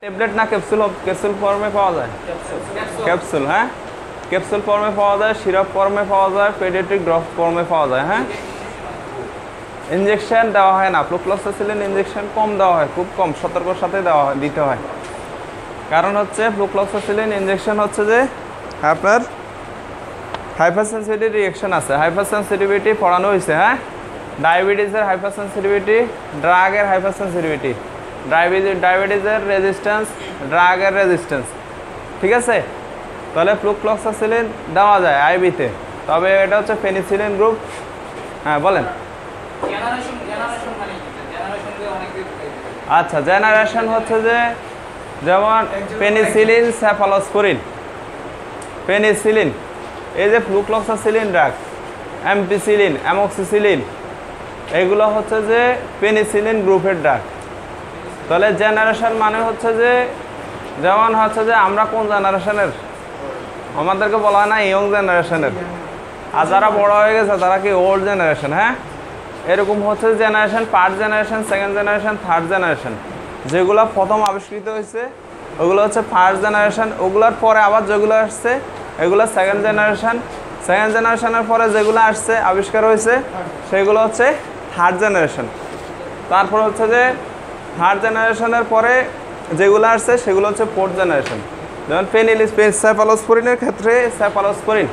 Tablet না capsule capsule ফর্মে পাওয়া যায় ক্যাপসুল হ্যাঁ ক্যাপসুল ফর্মে পাওয়া যায় সিরাপ ফর্মে পাওয়া যায় পেডিয়াট্রিক ড্রপ ফর্মে পাওয়া যায় হ্যাঁ ইনজেকশন দেওয়া হয় না ফ্লুক্লোক্সাসিলিন ইনজেকশন কম দেওয়া হয় খুব কম সতর্কর সাথে দিতে হয় কারণ হচ্ছে ফ্লুক্লোক্সাসিলিন ইনজেকশন হচ্ছে যে আপনার হাইপারসেনসিটিভ রিঅ্যাকশন আছে হাইপারসেনসিটিভিটি পড়ানো হয়েছে হ্যাঁ ডায়াবেটিসের হাইপারসেনসিটিভিটি ড্রাগের হাইপারসেনসিটিভিটি ডায়াবেটিসের রেজিস্ট্যান্স ড্রাগের রেজিস্ট্যান্স ঠিক আছে তাহলে ফ্লুক্লোক্সাসিলিন দেওয়া যায় আইভিতে তবে এটা হচ্ছে পেনিসিলিন গ্রুপ হ্যাঁ বলেন আচ্ছা জেনারেশন হচ্ছে যে যেমন পেনিসিলিন সেফালোস্পোরিন পেনিসিলিন এই যে ফ্লুক্লোক্সাসিলিন ড্রাগ অ্যাম্পিসিলিন অ্যামোক্সিসিলিন এগুলো হচ্ছে যে পেনিসিলিন গ্রুপের ড্রাগ তাহলে জেনারেশন মানে হচ্ছে যে যেমন হচ্ছে যে আমরা কোন জেনারেশনের আমাদেরকে বলা হয় না ইয়ং জেনারেশনের আর যারা বড় হয়ে গেছে তারা কি ওল্ড জেনারেশন হ্যাঁ এরকম হচ্ছে generation first generation second generation third generation যেগুলো প্রথম আবিষ্কৃত হয়েছে ওগুলো হচ্ছে ফার্স্ট জেনারেশন ওগুলোর পরে আবার যেগুলো আসছে এগুলো সেকেন্ড জেনারেশনের পরে যেগুলো আসছে আবিষ্কার হয়েছে সেগুলো হচ্ছে থার্ড জেনারেশন তারপর হচ্ছে যে থার্ড জেনারেশনের পরে যেগুলো আসছে সেগুলো হচ্ছে ফোর্থ জেনারেশন যেমন সেফালোস্পোরিনের ক্ষেত্রে সেফালোস্পোরিন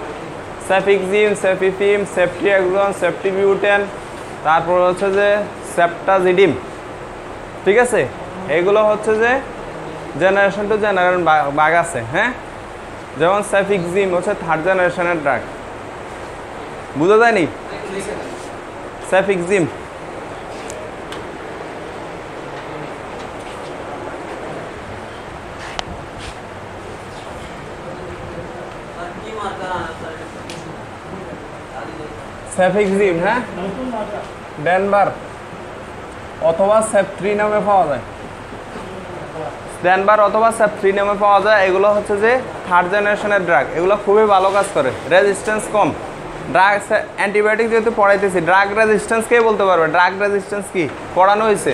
সেফিক্সিম সেফিফিম সেফট্রিয়াক্সন সেফটিবিউটেন তারপর হচ্ছে যে সেপ্টাজিডিম ঠিক আছে এগুলো হচ্ছে যে জেনারেশন টু জেনারেশন ভাগ আছে হ্যাঁ যেমন সেফিক্সিম হচ্ছে থার্ড জেনারেশনের ড্রাগ বুঝা যায়নি সেফিক্সিম সেফিক্সিম হ্যাঁ ডেনভার অথবা সেফট্রি নামে পাওয়া যায় ডেনভার অথবা সেফট্রি নামে পাওয়া যায় এগুলো হচ্ছে যে থার্ড জেনারেশনের ড্রাগ এগুলো খুবই ভালো কাজ করে রেজিস্ট্যান্স কম ড্রাগ অ্যান্টিবায়োটিক যেহেতু পড়াইতেছি ড্রাগ রেজিস্ট্যান্স কে বলতে পারবে ড্রাগ রেজিস্ট্যান্স কি পড়ানো হয়েছে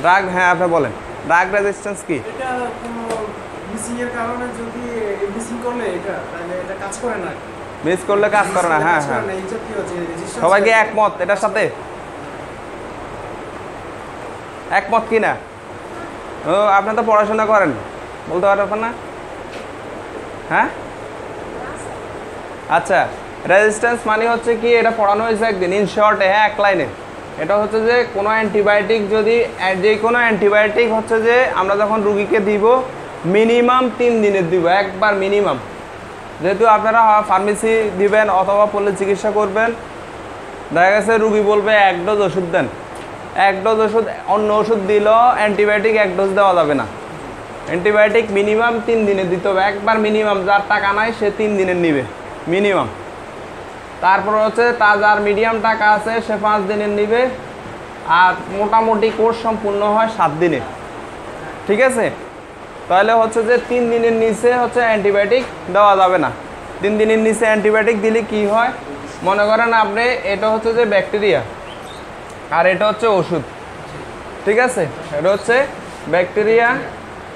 ড্রাগ হ্যাঁ আপনি বলেন ড্রাগ রেজিস্ট্যান্স কি মিস করলে কাজ করে না হ্যাঁ হ্যাঁ সবাই কি একমত এটার সাথে একমত কি না ও আপনি তো পড়াশোনা করেন বলতে পারবেন না হ্যাঁ আচ্ছা রেজিস্ট্যান্স মানে হচ্ছে কি এটা পড়ানো হয়েছে একদিন ইন শর্টে হ্যাঁ এক লাইনে এটা হচ্ছে যে কোনো অ্যান্টিবায়োটিক যদি যে কোনো অ্যান্টিবায়োটিক হচ্ছে যে আমরা যখন রুগীকে দিব মিনিমাম 3 দিনের দিব একবার মিনিমাম যেহেতু আপনারা ফার্মেসি দিবেন অথবা পল্লী চিকিৎসা করবেন দেখা গেছে রুগী বলবে 1 ডোজ ওষুধ দেন 1 ডোজ ওষুধ অন্য ওষুধ দিলেও অ্যান্টিবায়োটিক 1 ডোজ দেওয়া যাবে না অ্যান্টিবায়োটিক মিনিমাম 3 দিনে দিতে হবে একবার মিনিমাম যার টাকা নাই সে 3 দিনের নিবে মিনিমাম তারপর হচ্ছে যার মিডিয়াম টাকা আছে সে 5 দিনের নিবে আর মোটামুটি কোর্স সম্পূর্ণ হয় 7 দিনে ঠিক আছে তাহলে হচ্ছে যে 3 দিনের নিচে হচ্ছে অ্যান্টিবায়োটিক দেওয়া যাবে না 3 দিনের নিচে অ্যান্টিবায়োটিক দিলে কি হয় মনে করেন আপনি এটা হচ্ছে যে ব্যাকটেরিয়া আর এটা হচ্ছে ওষুধ ঠিক আছে এটা হচ্ছে ব্যাকটেরিয়া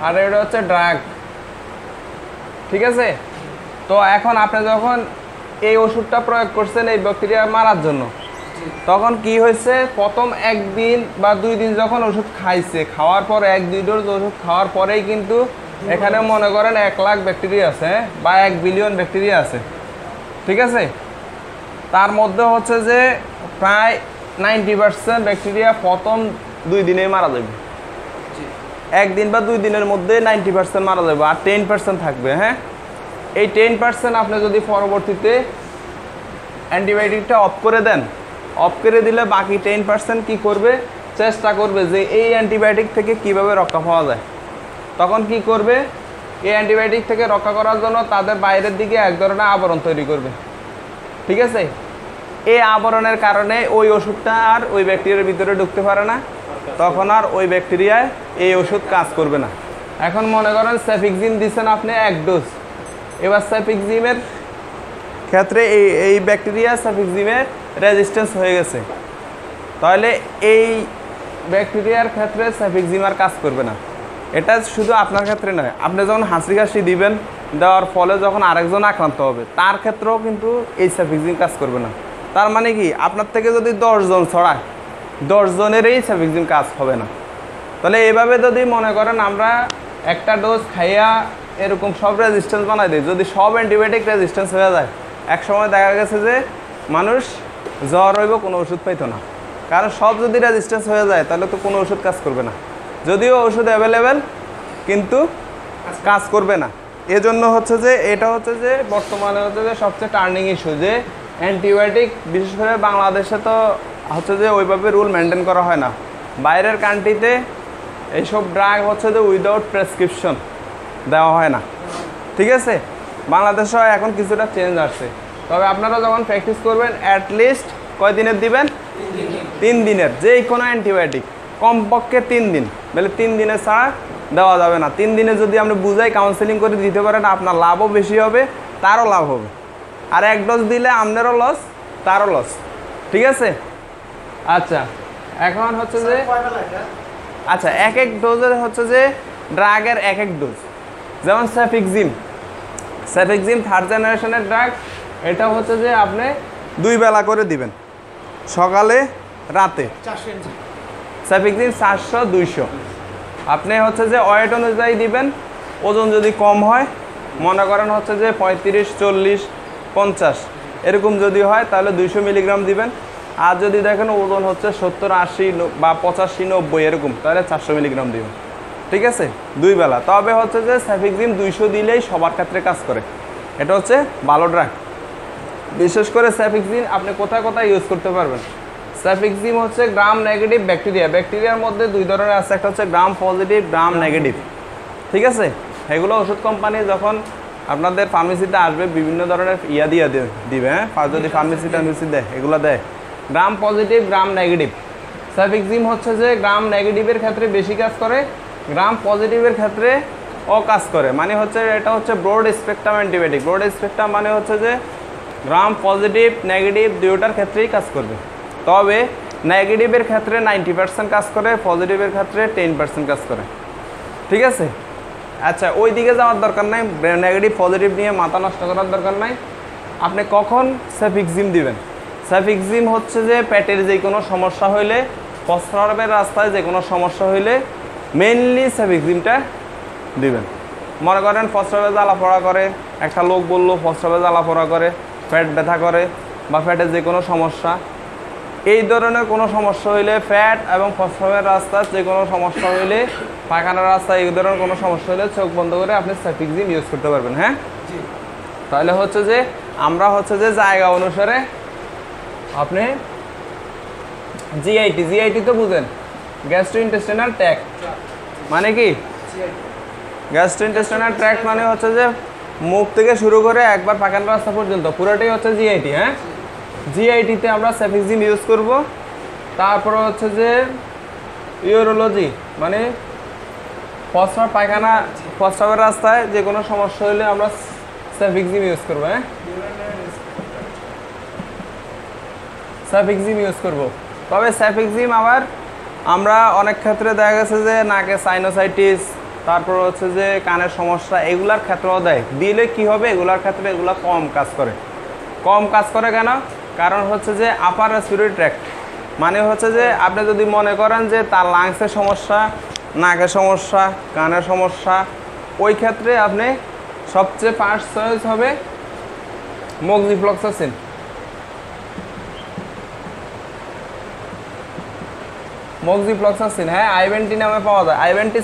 আর এটা হচ্ছে ড্রাগ ঠিক আছে তো এখন আপনি যখন এই ওষুধটা প্রয়োগ করছেন এই ব্যাকটেরিয়া মারার জন্য তখন কি হয়েছে প্রথম 1 দিন বা 2 দিন যখন ওষুধ খাইছে খাওয়ার পর 1-2 ডোজ ওষুধ খাওয়ার পরেই কিন্তু এখানে মনে করেন 1 লাখ ব্যাকটেরিয়া আছে বা 1 বিলিয়ন ব্যাকটেরিয়া আছে ঠিক আছে তার মধ্যে হচ্ছে যে প্রায় 90% ব্যাকটেরিয়া প্রথম 2 দিনেই মারা যাবে 1 দিন বা 2 দিনের মধ্যে 90% মারা যাবে আর 10% থাকবে হ্যাঁ এই 10% আপনি যদি পরবর্তীতে অ্যান্টিবায়োটিকটা অফ করে দেন অফ করে দিলে বাকি 10% কি করবে চেষ্টা করবে যে এই অ্যান্টিবায়োটিক থেকে কিভাবে রক্ষা পাওয়া যায় তখন কি করবে এই অ্যান্টিবায়োটিক থেকে রক্ষা করার জন্য তাদের বাইরের দিকে এক ধরনের আবরণ তৈরি করবে ঠিক আছে এই আবরণের কারণে ওই ওষুধটা আর ওই ব্যাকটেরিয়ার ভিতরে ঢুকতে পারে না তখন আর ওই ব্যাকটেরিয়ায় এই ওষুধ কাজ করবে না এখন মনে করেন সেফিক্সিম দিচ্ছেন আপনি 1 ডোজ এবার সেফিক্সিমের ক্ষেত্রে এই ব্যাকটেরিয়া সেফিক্সিমের রেজিস্ট্যান্স হয়ে গেছে তাহলে এই ব্যাকটেরিয়ার ক্ষেত্রে সেফিক্সিম আর কাজ করবে না এটা শুধু আপনার ক্ষেত্রে নয়, আপনি যখন হাসি কাশি দিবেন, দেওয়ার ফলে যখন আরেকজন আক্রান্ত হবে তার ক্ষেত্রেও কিন্তু এই সাফিক্সিং কাজ করবে না। তার মানে কি, আপনার থেকে যদি 10 জন ছড়ায় 10 জনেরই সাফিক্সিং কাজ হবে না। তাহলে এইভাবে যদি মনে করেন আমরা একটা ডোজ খাইয়া এরকম সব রেজিস্ট্যান্স বানাই দিই, যদি সব অ্যান্টিবায়োটিক রেজিস্ট্যান্স হয়ে যায়, এক সময় দেখা গেছে যে মানুষ জ্বর হইব কোনো ওষুধ পাইতো না। কারণ সব যদি রেজিস্ট্যান্স হয়ে যায় তাহলে তো কোনো ওষুধ কাজ করবে না, যদিও ওষুধ অ্যাভেলেবেল কিন্তু কাজ করবে না। এজন্য হচ্ছে যে এটা হচ্ছে যে বর্তমানে হচ্ছে যে সবচেয়ে টার্নিং ইস্যু, যে অ্যান্টিবায়োটিক বিশেষ করে বাংলাদেশে তো হচ্ছে যে ওইভাবে রুল মেনটেন করা হয় না। বাইরের কান্ট্রিতে এইসব ড্রাগ হচ্ছে যে উইদাউট প্রেসক্রিপশন দেওয়া হয় না, ঠিক আছে। বাংলাদেশেও এখন কিছুটা চেঞ্জ আসছে, তবে আপনারা যখন প্র্যাকটিস করবেন অ্যাটলিস্ট কয় দিনের দিবেন? 3 দিনের। যেই কোনো অ্যান্টিবায়োটিক কমপক্ষে 3 দিন, বলে 3 দিনে ছাড়া দেওয়া যাবে না। 3 দিনে যদি আপনি বুঝাই কাউন্সেলিং করে দিতে পারেন, আপনার লাভও বেশি হবে, তারও লাভ হবে। আর 1 ডোজ দিলে আপনারও লস, তারও লস, ঠিক আছে। আচ্ছা, এখন হচ্ছে যে আচ্ছা এক এক ডোজের হচ্ছে যে ড্রাগের এক এক ডোজ, যেমন সাফিক্সিম 3rd জেনারেশনের ড্রাগ, এটা হচ্ছে যে আপনি 2 বেলা করে দিবেন, সকালে রাতে। সাফিক্সিম 400-200 আপনি হচ্ছে যে ওয়েট অনুযায়ী দিবেন। ওজন যদি কম হয়, মনে করেন হচ্ছে যে 35-40-50 এরকম যদি হয় তাহলে 200 মিলিগ্রাম দিবেন। আর যদি দেখেন ওজন হচ্ছে 70-80 বা 85-90 এরকম, তাহলে 400 মিলিগ্রাম দিবেন, ঠিক আছে, 2 বেলা। তবে হচ্ছে যে সাফিক্সিম 200 দিলেই সবার ক্ষেত্রে কাজ করে, এটা হচ্ছে ভালো ড্রাগ। বিশেষ করে সাফিক্সিম আপনি কোথায় কোথায় ইউজ করতে পারবেন। সাফিক্সিম হচ্ছে গ্রাম নেগেটিভ ব্যাকটেরিয়ার মধ্যে 2 ধরনের আছে, একটা হচ্ছে গ্রাম পজিটিভ, গ্রাম নেগেটিভ, ঠিক আছে। এগুলো ওষুধ কোম্পানি যখন আপনাদের ফার্মেসিতে আসবে বিভিন্ন ধরনের দিয়ে দিবে, হ্যাঁ, যদি ফার্মেসি দেয় এগুলো দেয় গ্রাম পজিটিভ, গ্রাম নেগেটিভ। সাফিক্সিম হচ্ছে যে গ্রাম নেগেটিভের ক্ষেত্রে বেশি কাজ করে, গ্রাম পজিটিভের ক্ষেত্রে কাজ করে। মানে হচ্ছে এটা হচ্ছে broad spectrum antibiotic. Broad spectrum মানে হচ্ছে যে গ্রাম পজিটিভ নেগেটিভ দুটোটার ক্ষেত্রেই কাজ করবে, তবে নেগেটিভের ক্ষেত্রে 90% কাজ করে, পজিটিভের ক্ষেত্রে 10% কাজ করে, ঠিক আছে। আচ্ছা, ওই দিকে যাওয়ার দরকার নাই, নেগেটিভ পজিটিভ নিয়ে মাথা নষ্ট করার দরকার নাই। আপনি কখন সাফিক্সিম দিবেন? সাফিক্সিম হচ্ছে যে পেটের যে কোনো সমস্যা হইলে, প্রস্রাবের রাস্তায় যে কোনো সমস্যা হইলে মেইনলি সাফিক্সিমটা দিবেন। মনে করেন প্রস্রাবে জ্বালাপোড়া করে, একটা লোক বললো প্রস্রাবে জ্বালাপোড়া করে, পেট ব্যথা করে বা পেটের যে কোনো সমস্যা, এই ধরনের কোনো সমস্যা হইলে, ফ্যাট এবং প্রস্রাবের রাস্তার যে কোনো সমস্যা হইলে, পায়খানার রাস্তায় এই ধরনের কোনো সমস্যা হলে চোখ বন্ধ করে আপনি সাফিক্সিম ইউজ করতে পারবেন, হ্যাঁ। তাহলে হচ্ছে যে আমরা হচ্ছে যে জায়গা অনুসারে আপনি জিআইটি তো বুঝেন, গ্যাস্ট্রোইন্টেস্টাইনাল ট্র্যাক্ট মানে কি? গ্যাস্ট্রোইন্টেস্টাইনাল ট্র্যাক্ট মানে হচ্ছে যে মুখ থেকে শুরু করে একবার পায়খানার রাস্তা পর্যন্ত পুরোটাই হচ্ছে জিআইটি, হ্যাঁ। জিআইটিতে আমরা সাফিক্সিম ইউজ করব। তারপর হচ্ছে যে ইউরোলজি মানে প্রস্রাবের রাস্তায় যে কোনো সমস্যা হলে আমরা সাফিক্সিম ইউজ করবো, হ্যাঁ, সাফিক্সিম ইউজ করব। তবে সাফিক্সিম আবার আমরা অনেক ক্ষেত্রে দেখা গেছে যে নাকে সাইনোসাইটিস, তারপর হচ্ছে যে কানের সমস্যা, এগুলার ক্ষেত্রেও দিলে কি হবে, এগুলার ক্ষেত্রে এগুলা কম কাজ করে কেন? কারণ হচ্ছে যে আপার রেসপিরেটরি ট্র্যাক্ট মানে হচ্ছে যে আপনি যদি মনে করেন যে তার লাংসের সমস্যা, নাকের সমস্যা, কানের সমস্যা, ওই ক্ষেত্রে আপনি সবচেয়ে ফার্স্ট চয়েস হবে মোক্সিফ্লক্সাসিন। হ্যাঁ, আইভেন্টি নামে পাওয়া যায়, আইভেন্টি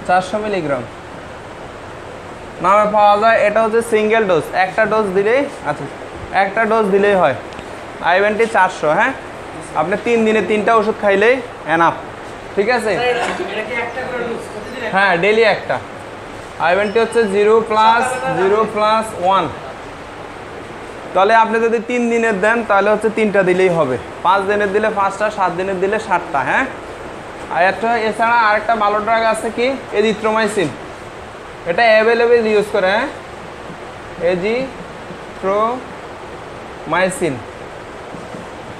400 মিলিগ্রাম নামে পাওয়া যায়। এটা হচ্ছে সিঙ্গেল ডোজ, একটা ডোজ দিলেই হয়। আইভেন্টি 400, হ্যাঁ, আপনি 3 দিনে 3টা ওষুধ খাইলেই এনাফ, ঠিক আছে। হ্যাঁ, ডেলি একটা। আইভেন্টি হচ্ছে 0+0+1। তাহলে আপনি যদি 3 দিনের দেন তাহলে হচ্ছে 3টা দিলেই হবে, 5 দিনের দিলে 5টা, 7 দিনের দিলে 7টা, হ্যাঁ। আর একটা এছাড়া আরেকটা ভালো ড্রাগ আছে কি, এজিথ্রোমাইসিন। এটা অ্যাভেলেবেল ইউজ করে, হ্যাঁ,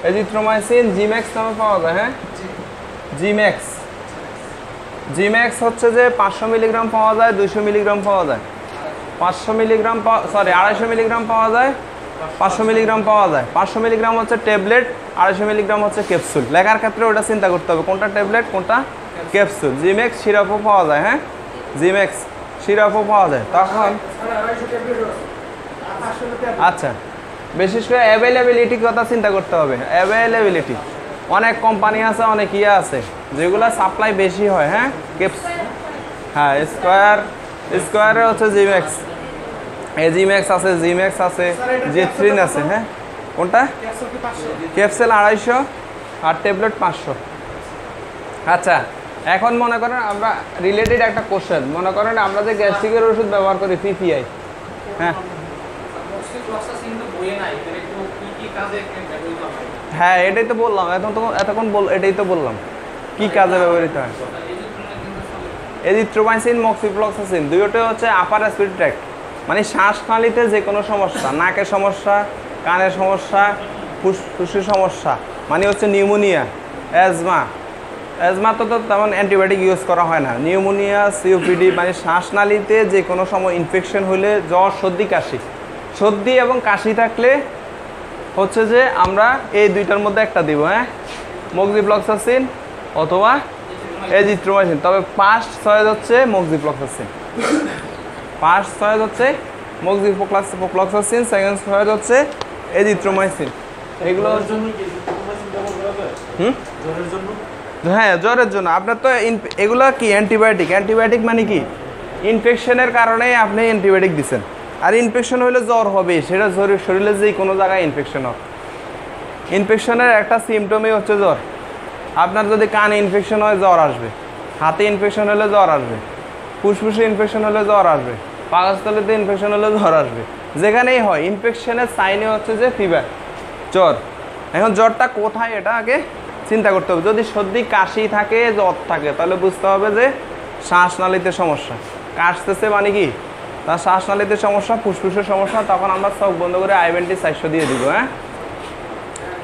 এজিথ্রোমাইসিন জিম্যাক্স নামে পাওয়া যায়, হ্যাঁ। জিম্যাক্স। জিম্যাক্স হচ্ছে যে 500 মিলিগ্রাম পাওয়া যায়, 200 মিলিগ্রাম পাওয়া যায়, 500 মিলিগ্রাম, সরি 250 মিলিগ্রাম পাওয়া যায়, 500 মিলিগ্রাম পাওয়া যায়। 500 মিলিগ্রাম হচ্ছে ট্যাবলেট, 250 মিলিগ্রাম হচ্ছে ক্যাপসুল। লেখার ক্ষেত্রে ওটা চিন্তা করতে হবে কোনটা ট্যাবলেট কোনটা ক্যাপসুল। জিম্যাক্স সিরাপও পাওয়া যায়, হ্যাঁ জিম্যাক্স সিরাপও পাওয়া যায়। তখন আচ্ছা, বিশেষ করে অ্যাভেলেবিলিটির কথা চিন্তা করতে হবে। অ্যাভেলেবিলিটি অনেক কোম্পানি আছে, অনেক ইয়ে আছে যেগুলো সাপ্লাই বেশি হয়, হ্যাঁ হ্যাঁ স্কোয়ারে হচ্ছে জিম্যাক্স, জিম্যাক্স আছে, জিম্যাক্স আছে, জেথ্রিন আছে। হ্যাঁ কোনটা ক্যাপসুল 250 আর ট্যাবলেট 500। আচ্ছা, এখন মনে করেন আমরা রিলেটেড একটা কোশ্চেন, মনে করেন আমরা যে গ্যাস্ট্রিকের ওষুধ ব্যবহার করি পিপিআই, হ্যাঁ হ্যাঁ এটাই তো বললাম, এতক্ষণ এটাই তো বললাম কি কাজে ব্যবহৃত হয়। এজিথ্রোমাইসিন, মক্সিফ্লক্সাসিন দুটোই হচ্ছে আপার রেসপিরেটরি ট্র্যাক্ট, মানে শ্বাসনালীতে যে কোনো সমস্যা, নাকের সমস্যা, কানের সমস্যা, ফুসফুসের সমস্যা, মানে হচ্ছে নিউমোনিয়া, অ্যাজমা তো তেমন অ্যান্টিবায়োটিক ইউজ করা হয় না। নিউমোনিয়া, সিওপিডি মানে শ্বাসনালীতে যে কোনো সময় ইনফেকশন হলে, জ্বর, সর্দি, কাশি, সর্দি এবং কাশি থাকলে হচ্ছে যে আমরা এই দুইটার মধ্যে একটা দিব, হ্যাঁ মক্সিফ্লক্সাসিন অথবা এজিথ্রোমাইসিন। তবে ফার্স্ট চয়েস হচ্ছে মক্সিফ্লক্সাসিন, ফার্স্ট চয়েস হচ্ছে মক্সিফ্লক্সাসিন, সেকেন্ড চয়েস হচ্ছে এজিথ্রোমাইসিন। এগুলো হ্যাঁ জ্বরের জন্য আপনার তো এগুলো কি অ্যান্টিবায়োটিক। অ্যান্টিবায়োটিক মানে কি ইনফেকশনের কারণে আপনি অ্যান্টিবায়োটিক দিচ্ছেন, আর ইনফেকশন হলে জ্বর হবে, সেটা শরীরে যে কোনো জায়গায় ইনফেকশন হয়। ইনফেকশনের একটা সিমটমই হচ্ছে জ্বর। আপনার যদি কানে ইনফেকশন হয় জ্বর আসবে, হাতে ইনফেকশন হলে জ্বর আসবে, ফুসফুসে ইনফেকশন হলে জ্বর আসবে, পাকস্থলীতে ইনফেকশন হলে জ্বর আসবে, যেখানেই হয় ইনফেকশনের সাইনে হচ্ছে যে ফিভার, জ্বর। এখন জ্বরটা কোথায় এটা আগে চিন্তা করতে হবে। যদি সর্দি কাশি থাকে, জ্বর থাকে, তাহলে বুঝতে হবে যে শ্বাসনালীতে সমস্যা। কাশতেছে মানে কি তার শ্বাসনালীতে সমস্যা, ফুসফুসের সমস্যা, তখন আমরা চোখ বন্ধ করে আইভেন্টি 400 দিয়ে দিব। হ্যাঁ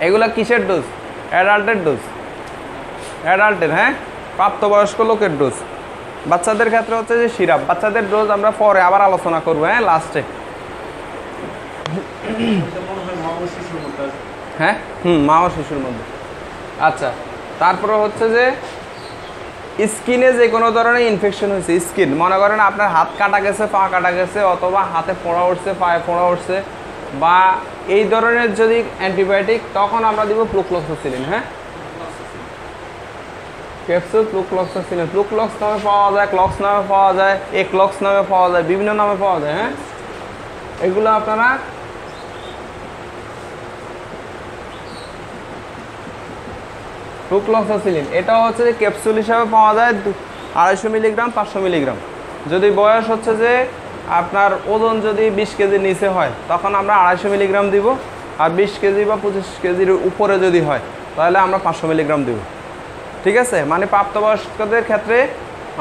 এগুলো কিসের ডোজ? অ্যাডাল্টের ডোজ, অ্যাডাল্টের, হ্যাঁ প্রাপ্তবয়স্ক লোকের ডোজ। বাচ্চাদের ক্ষেত্রে হচ্ছে যে সিরাপ। বাচ্চাদের ডোজ আমরা পরে আবার আলোচনা করবো, হ্যাঁ লাস্টে। হ্যাঁ মা ও শিশুর মধ্যে। আচ্ছা, তারপরে হচ্ছে যে স্কিনে যে কোনো ধরনের ইনফেকশন হয়েছে, স্কিন মনে করেন আপনার হাত কাটা গেছে, পা কাটা গেছে, অথবা হাতে ফোঁড়া উঠছে, পায়ে ফোঁড়া উঠছে, বা এই ধরনের যদি অ্যান্টিবায়োটিক, তখন আমরা দিব ফ্লুক্লোক্সাসিলিন। হ্যাঁ ক্যাপসুল ফ্লুক্লোক্সাসিলিন, ফ্লুক্লক্স নামে পাওয়া যায়, ক্লক্স নামে পাওয়া যায়, এক্লক্স নামে পাওয়া যায়, বিভিন্ন নামে পাওয়া যায়। হ্যাঁ এগুলো আপনারা ফ্লুক্লোক্সাসিলিন, এটা হচ্ছে যে ক্যাপসুল হিসাবে পাওয়া যায় 250 মিলিগ্রাম, 500 মিলিগ্রাম। যদি বয়স হচ্ছে যে আপনার ওজন যদি 20 কেজির নিচে হয়, তখন আমরা 250 মিলিগ্রাম দিব, আর 20 কেজি বা 25 কেজির উপরে যদি হয়, তাহলে আমরা 500 মিলিগ্রাম দিব। ঠিক আছে, মানে প্রাপ্তবয়স্কদের ক্ষেত্রে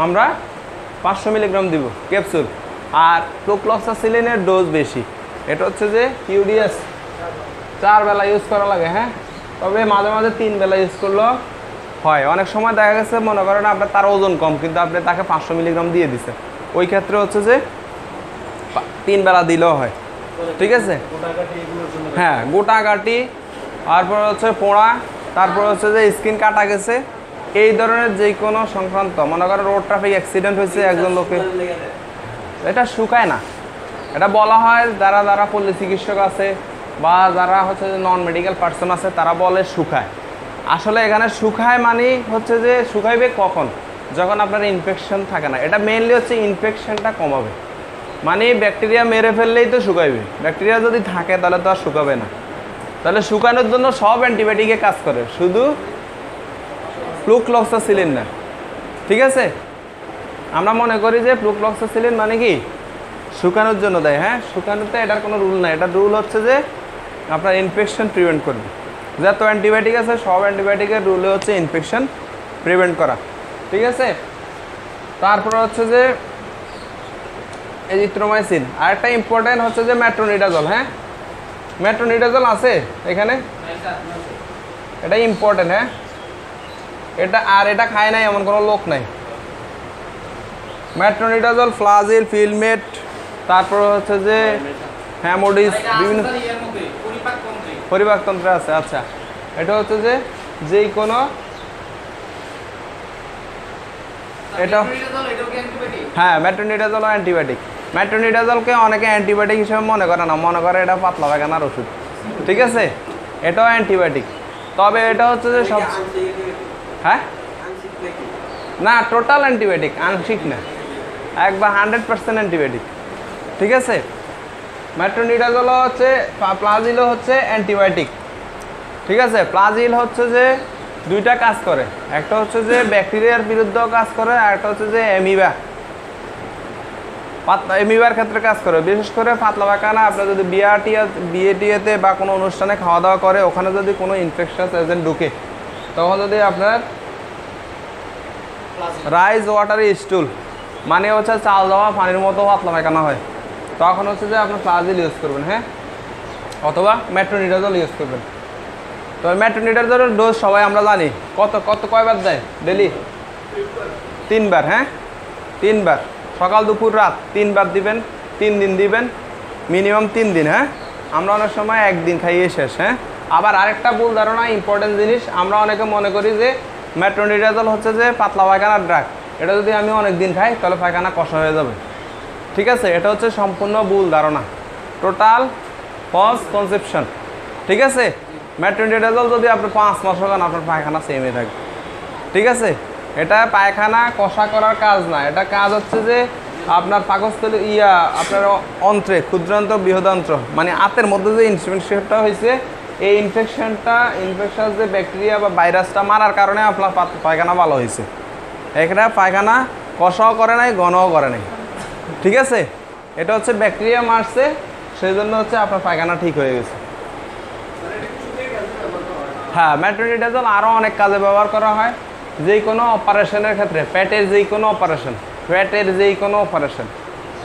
আমরা 500 মিলিগ্রাম দিব ক্যাপসুল। আর ফ্লুক্লোক্সাসিলিনের ডোজ বেশি, এটা হচ্ছে যে ইউডিএস 4 বেলা ইউজ করা লাগে। হ্যাঁ তবে মাঝে মাঝে 3 বেলা ইউজ করলেও হয়। অনেক সময় দেখা গেছে মনে করেন আপনার তার ওজন কম, কিন্তু আপনি তাকে 500 মিলিগ্রাম দিয়ে দিচ্ছেন, ওই ক্ষেত্রে হচ্ছে যে 3 বেলা দিলেও হয়। ঠিক আছে, হ্যাঁ গোটা কাটি, তারপর হচ্ছে পোড়া, তারপর হচ্ছে যে স্কিন কাটা গেছে, এই ধরনের যে কোনো সংক্রান্ত, মনে করেন রোড ট্রাফিক অ্যাক্সিডেন্ট হয়েছে একজন লোকের, এটা শুকায় না। এটা বলা হয় যারা পল্লী চিকিৎসক আছে বা যারা হচ্ছে যে নন মেডিকেল পার্সন আছে, তারা বলে শুকায়। আসলে এখানে শুকায় মানে হচ্ছে যে শুকাইবে কখন? যখন আপনার ইনফেকশন থাকে না। এটা মেইনলি হচ্ছে ইনফেকশনটা কমাবে, মানে ব্যাকটেরিয়া মেরে ফেললেই তো শুকাইবে। ব্যাকটেরিয়া যদি থাকে তাহলে তো আর শুকাবে না। তাহলে শুকানোর জন্য সব অ্যান্টিবায়োটিকে কাজ করে, শুধু ফ্লুক্লোক্সাসিলিন না। ঠিক আছে, আমরা মনে করি যে ফ্লুক্লোক্সাসিলিন মানে কি শুকানোর জন্য দেয়। হ্যাঁ শুকানোতে এটার কোনো রুল নাই। এটার রুল হচ্ছে যে আপনার ইনফেকশন প্রিভেন্ট করবে। যত অ্যান্টিবায়োটিক আছে সব অ্যান্টিবায়োটিকের রুলে হচ্ছে ইনফেকশন প্রিভেন্ট করা। ঠিক আছে, তারপরে হচ্ছে যে এজিথ্রোমাইসিন। আরেকটা ইম্পর্টেন্ট হচ্ছে যে মেট্রোনিডাজল। হ্যাঁ মেট্রোনিডাজল আছে এখানে, এটা ইম্পর্টেন্ট। হ্যাঁ এটা খায় নাই এমন কোনো লোক নাই। মেট্রোনিডাজল, ফ্লাজিল, ফিলমেট, তারপর হচ্ছে যে হ্যামোডিস, বিভিন্ন পরিপাকতন্ত্রে আছে। আচ্ছা, এটা হচ্ছে যে যেই কোনো এটা হ্যাঁ মেট্রোনিডাজল অ্যান্টিবায়োটিক। মেট্রোনিডাজলকে অনেকে অ্যান্টিবায়োটিক হিসেবে মনে করে না, মনে করে এটা পাতলা পায়খানার ওষুধ, ঠিক আছে? এটাও অ্যান্টিবায়োটিক, তবে এটা হচ্ছে যে সব হ্যাঁ না টোটাল অ্যান্টিবায়োটিক, আংশিক না, একবার 100% অ্যান্টিবায়োটিক, ঠিক আছে? মেট্রোনিডাজলও হচ্ছে, প্লাজিলও হচ্ছে অ্যান্টিবায়োটিক, ঠিক আছে? প্লাজিল হচ্ছে যে দুইটা কাজ করে, একটা হচ্ছে যে ব্যাকটেরিয়ার বিরুদ্ধেও কাজ করে, আর একটা হচ্ছে যে এমিবার ক্ষেত্রে কাজ করে। বিশেষ করে পাতলা পায়খানা আপনার যদি বিয়েটিতে বা কোনো অনুষ্ঠানে খাওয়া দাওয়া করে, ওখানে যদি কোনো ইনফেকশাস এজেন্ট ঢুকে, তখন যদি আপনার রাইস ওয়াটারি স্টুল মানে হচ্ছে চাল দেওয়া পানির মতো পাতলা পায়খানা হয়, তখন হচ্ছে যে আপনার প্লাজিল ইউজ করবেন, হ্যাঁ, অথবা মেট্রোনিডাজল ইউজ করবেন। তো মেট্রোনিডাজলের ডোজ সবাই আমরা জানি, কয়বার দেয় ডেলি? 3 বার, হ্যাঁ 3 বার, সকাল দুপুর রাত 3 বার দিবেন, 3 দিন দিবেন, মিনিমাম 3 দিন, হ্যাঁ। আমরা অনেক সময় 1 দিন খাইয়ে শেষ, হ্যাঁ। আবার আরেকটা ভুল ধারণা, ইম্পর্টেন্ট জিনিস, আমরা অনেকে মনে করি যে মেট্রোনিডাজল হচ্ছে যে পাতলা পায়খানার ড্রাগ, এটা যদি আমি অনেক দিন খাই তাহলে পায়খানা কষা হয়ে যাবে, ঠিক আছে? এটা হচ্ছে সম্পূর্ণ ভুল ধারণা, টোটাল ফলস কনসেপশন, ঠিক আছে? মেট্রোনিডাজল যদি আপনি 5 মাস খান, আপনার পায়খানা সেমই থাকবে, ঠিক আছে? এটা পায়খানা কষা করার কাজ না, এটা কাজ হচ্ছে যে আপনার পাকস্থলী আপনার অন্ত্রে, ক্ষুদ্রান্ত্র, বৃহদান্ত্র, মানে আতের মধ্যে যে ইনফেকশনটা হয়েছে, এই ইনফেকশন যে ব্যাকটেরিয়া বা ভাইরাসটা মারার কারণে আপনার পায়খানা ভালো হয়েছে। এখানে পায়খানা কষাও করে নাই, ঘনও করে নাই, ঠিক আছে? এটা হচ্ছে ব্যাকটেরিয়া মারছে, সেই জন্য হচ্ছে আপনার পায়খানা ঠিক হয়ে গেছে। হ্যাঁ, মেট্রোনিডাজল আরও অনেক কাজে ব্যবহার করা হয়, যেই কোনো অপারেশনের ক্ষেত্রে, পেটের যেই কোনো অপারেশন,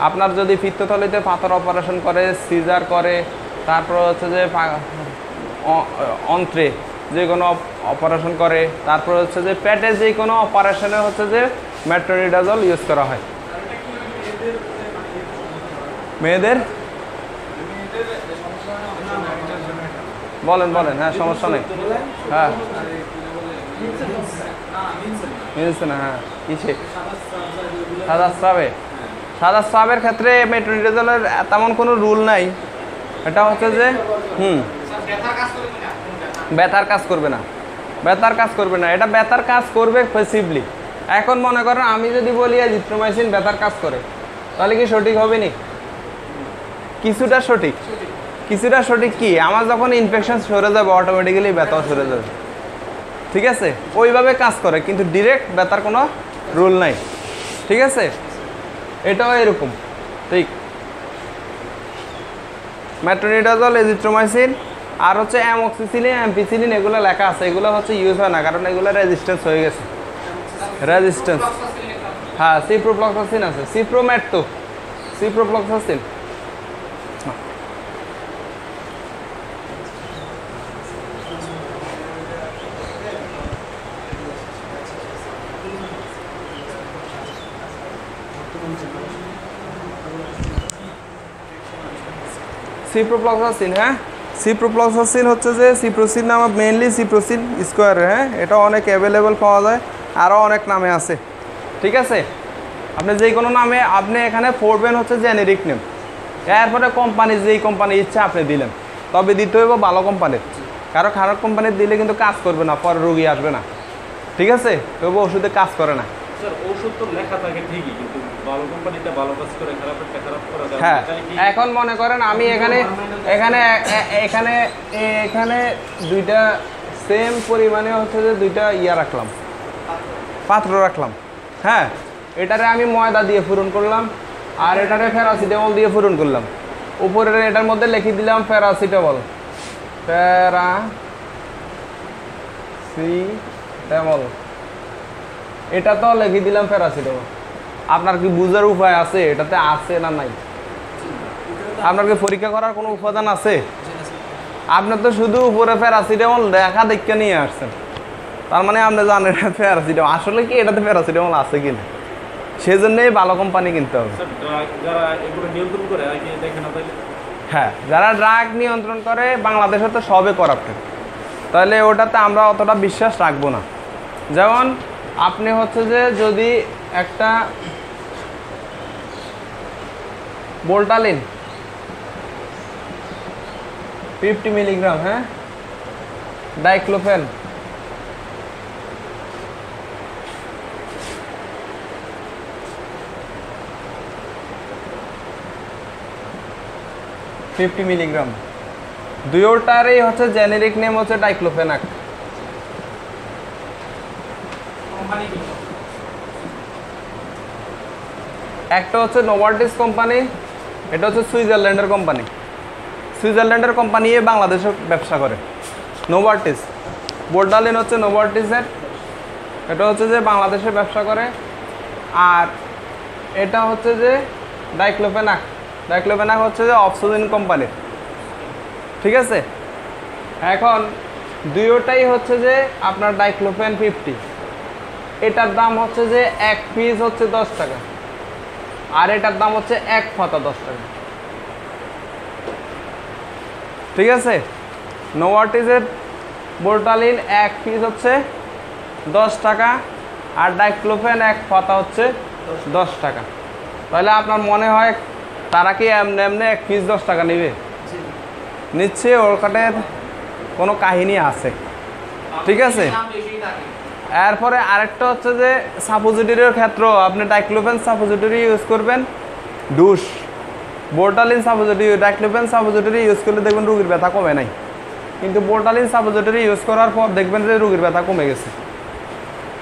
আপনার যদি পিত্তথলিতে পাথর অপারেশন করে, সিজার করে, তারপর হচ্ছে যে অন্ত্রে যে কোনো অপারেশন করে, তারপর হচ্ছে যে পেটে যে কোনো অপারেশনে হচ্ছে যে মেট্রোনিডাজল ইউজ করা হয়। মেয়েদের বলেন, হ্যাঁ সমস্যা নেই, হ্যাঁ মিলছে না, হ্যাঁ কিসে? সাদা স্রাবের ক্ষেত্রে মেট্রোনিডাজলের তেমন কোনো রুল নাই, এটা হচ্ছে যে ব্যথার কাজ করবে না, এটা ব্যথার কাজ করবে প্যাসিভলি। এখন মনে করেন আমি যদি বলি এজিথ্রোমাইসিন ব্যথার কাজ করে, তাহলে কি সঠিক হবে নি? কিছুটা সঠিক কি, আমার যখন ইনফেকশন সরে যাবে অটোমেটিক্যালি ব্যথাও সরে যাবে, ঠিক আছে? ওইভাবে কাজ করে, কিন্তু ডিরেক্ট ব্যথার কোনো রুল নাই, ঠিক আছে? এটাও এরকম, ঠিক। মেট্রোনিডাজল, এজিথ্রোমাইসিন আর হচ্ছে অ্যামোক্সিসিলিন, অ্যাম্পিসিলিন, এগুলো লেখা আছে, এগুলো হচ্ছে ইউজ হয় না, কারণ এগুলো রেজিস্ট্যান্স হয়ে গেছে, হ্যাঁ। সিপ্রোফ্লক্সাসিন আছে, সিপ্রোফ্লক্সাসিন, হ্যাঁ। সিপ্রোফ্লক্সাসিন হচ্ছে যে সিপ্রোসিন নামে, মেইনলি সিপ্রোসিন স্কোয়ার, হ্যাঁ। এটা অনেক অ্যাভেলেবল পাওয়া যায়, আরও অনেক নামে আছে, ঠিক আছে? আপনি যে কোনো নামে আপনি এখানে পড়বেন হচ্ছে জেনেরিক নেম, এরপরে কোম্পানি যেই কোম্পানি ইচ্ছা আপনি দিলেন, তবে দিতে হইব ভালো কোম্পানির, কারো খারাপ কোম্পানির দিলে কিন্তু কাজ করবে না, পরে রোগী আসবে না, ঠিক আছে? তবু ওষুধে কাজ করে না। হ্যাঁ, এখন মনে করেন আমি এখানে দুইটা সেম পরিমাণে হচ্ছে যে দুইটা পাত্র রাখলাম, হ্যাঁ। এটারে আমি ময়দা দিয়ে পূরণ করলাম, আর এটারে প্যারাসিটামল দিয়ে পূরণ করলাম। উপরের এটার মধ্যে লিখে দিলাম প্যারাসিটামল, এটা তো লিখে দিলাম প্যারাসিটামল। আপনার কি বুঝার উপায় আছে এটাতে আছে না নাই? আপনার কি পরীক্ষা করার কোনো উপাদান আছে? আপনার তো শুধু উপরে প্যারাসিটামল দেখা দেখে নিয়ে আসছেন, তার মানে আপনি জানেন এটা প্যারাসিটামল, আসলে কি এটাতে প্যারাসিটামল আছে কিনা, সেজন্যই ভালো কোম্পানি কিনতে হবে। হ্যাঁ, যারা ড্রাগ নিয়ন্ত্রণ করে বাংলাদেশে তো সবে করাপ্টেড, তাহলে ওটাতে আমরা অতটা বিশ্বাস রাখবো না। যেমন আপনি হচ্ছে যে যদি একটা বোল্টালিন 50 মিলিগ্রাম, হ্যাঁ, ডাইক্লোফেন 50 মিলিগ্রাম, দুইটারই হচ্ছে জেনেরিক নেম হচ্ছে ডাইক্লোফেনাক। একটা হচ্ছে নোভার্টিস কোম্পানি, এটা হচ্ছে সুইজারল্যান্ডের কোম্পানি। সুইজারল্যান্ডের কোম্পানি বাংলাদেশে ব্যবসা করে। নোভার্টিস বোল্টালিন হচ্ছে নোভার্টিসের, এটা হচ্ছে যে বাংলাদেশে ব্যবসা করে। আর এটা হচ্ছে যে ডাইক্লোফেনাক, ডাইক্লোফেনাক হচ্ছে যে অক্সিজেন কোম্পানির। ঠিক আছে, এখন দুইটাই হচ্ছে যে আপনার ডাইক্লোফেন 50, এটার দাম হচ্ছে যে এক পিস হচ্ছে 10 টাকা, আর এটার দাম হচ্ছে এক পাতা 10 টাকা। ঠিক আছে, নোভার্টিসের বোল্টালিন এক পিস হচ্ছে 10 টাকা, আর ডাইক্লোফেন এক পাতা হচ্ছে 10 টাকা। তাহলে আপনার মনে হয় তারা কি এমনি এমনি এক পিস 10 টাকা নেবে? নিচ্ছে, ওর কাটে কোনো কাহিনী আছে। ঠিক আছে, এরপরে আরেকটা হচ্ছে যে সাপোজিটরির ক্ষেত্রে আপনি ডাইক্লোফেন সাপোজিটরি ইউজ করবেন, ডুস বোল্টালিন সাপোজিটরি, ডাইক্লোফেন সাপোজিটরি ইউজ করলে দেখবেন রোগীর ব্যথা কমে নাই, কিন্তু বোল্টালিন সাপোজিটরি ইউজ করার পর দেখবেন যে রোগীর ব্যথা কমে গেছে।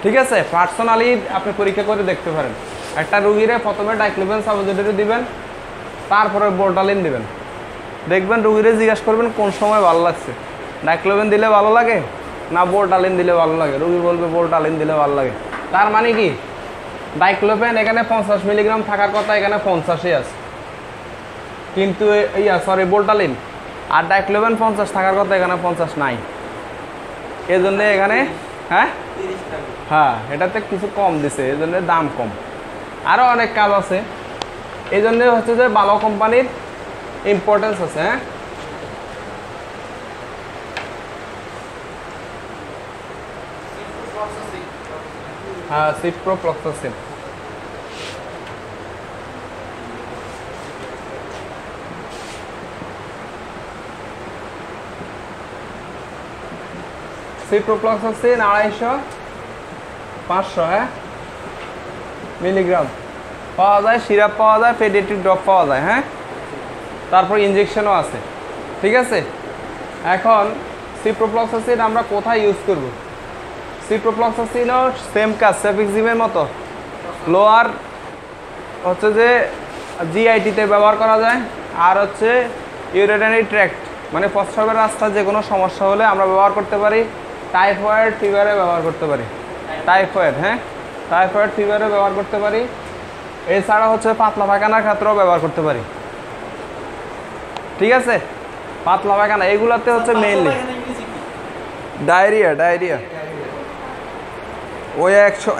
ঠিক আছে, পার্সোনালি আপনি পরীক্ষা করে দেখতে পারেন। একটা রোগীরে প্রথমে ডাইক্লোফেন সাপোজিটরি দিবেন, তারপরে বোল্টালিন দিবেন, দেখবেন রোগীরে জিজ্ঞাসা করবেন কোন সময় ভালো লাগছে, ডাইক্লোফেন দিলে ভালো লাগে না বোল্টালিন দিলে ভালো লাগে, রোগী বলবে বোল্টালিন দিলে ভালো লাগে। তার মানে কি ডাইক্লোফেন এখানে 50 মিলিগ্রাম থাকার কথা, এখানে 50ই আছে, কিন্তু বোল্টালিন আর ডাইক্লোফেন 50 থাকার কথা, এখানে 50 নাই। এই জন্য এখানে হ্যাঁ এটাতে কিছু কম দিছে, এই জন্য দাম কম। আরও অনেক কাজ আছে, এই জন্য হচ্ছে যে ভালো কোম্পানির ইম্পর্টেন্স আছে। হ্যাঁ, সিপ্রোফ্লক্সাসিন। সিপ্রোফ্লক্সাসিন 250-500 মিলিগ্রাম পাওয়া যায়, সিরাপ পাওয়া যায়, পেডিয়াট্রিক ড্রপ পাওয়া যায়। হ্যাঁ, তারপর ইনজেকশনও আছে। ঠিক আছে, এখন সিপ্রোফ্লক্সাসিন আমরা কোথায় ইউজ করব? সিপ্রোফ্লক্সাসিনও সেম কাজ, সেফিক্সিমের মতো লোয়ার হচ্ছে যে জিআইটিতে ব্যবহার করা যায়, আর হচ্ছে ইউরিনারি ট্র্যাক্ট মানে প্রস্রাবের রাস্তা যে কোনো সমস্যা হলে আমরা ব্যবহার করতে পারি। টাইফয়েড ফিভারে ব্যবহার করতে পারি, টাইফয়েড ফিভারে ব্যবহার করতে পারি। এছাড়া হচ্ছে পাতলা পায়খানার ক্ষেত্রেও ব্যবহার করতে পারি। ঠিক আছে, পাতলা পায়খানা এগুলাতে হচ্ছে মেইনলি ডায়রিয়া। ওই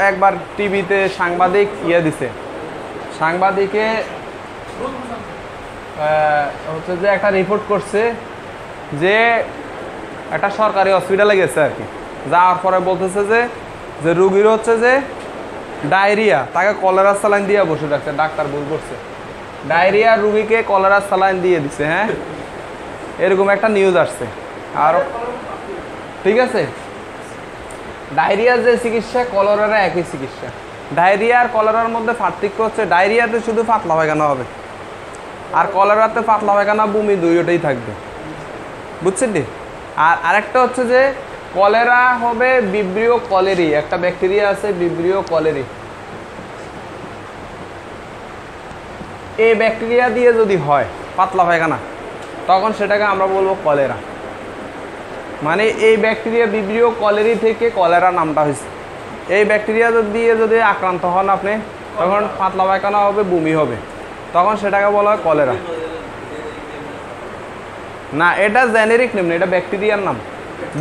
একবার টিভিতে সাংবাদিক দিছে, সাংবাদিকে হচ্ছে যে একটা রিপোর্ট করছে যে একটা সরকারি হসপিটালে গেছে আর কি, যাওয়ার পরে বলতেছে যে রুগীর হচ্ছে যে ডায়রিয়া, তাকে কলেরা স্যালাইন দিয়ে বসে রাখছে, ডাক্তার ভুল করছে, ডায়রিয়া রুগীকে কলেরা স্যালাইন দিয়ে দিছে। হ্যাঁ, এরকম একটা নিউজ আসছে। আর ঠিক আছে, ডায়রিয়ার যে চিকিৎসা কলেরার একই চিকিৎসা। ডায়রিয়া আর কলেরার মধ্যে পার্থক্য হচ্ছে ডায়রিয়াতে শুধু পাতলা পায়খানা হবে, আর কলেরাতে পাতলা পায়খানা বমি দুইটাই থাকবে। বুঝছেন? আর আরেকটা হচ্ছে যে কলেরা হবে ভিব্রিও কলেরি, একটা ব্যাকটেরিয়া আছে ভিব্রিও কলেরি। এই ব্যাকটেরিয়া দিয়ে যদি হয় পাতলা পায়খানা, তখন সেটাকে আমরা বলবো কলেরা। মানে এই ব্যাকটেরিয়া ভিব্রিও কলেরি থেকে কলেরা নামটা হয়েছে। এই ব্যাকটেরিয়া দিয়ে যদি আক্রান্ত হন আপনি, তখন পাতলা পায়খানা হবে, বমি হবে, তখন সেটাকে বলা হয় কলেরা। না, এটা জেনেরিক নেম না, এটা ব্যাকটেরিয়ার নাম,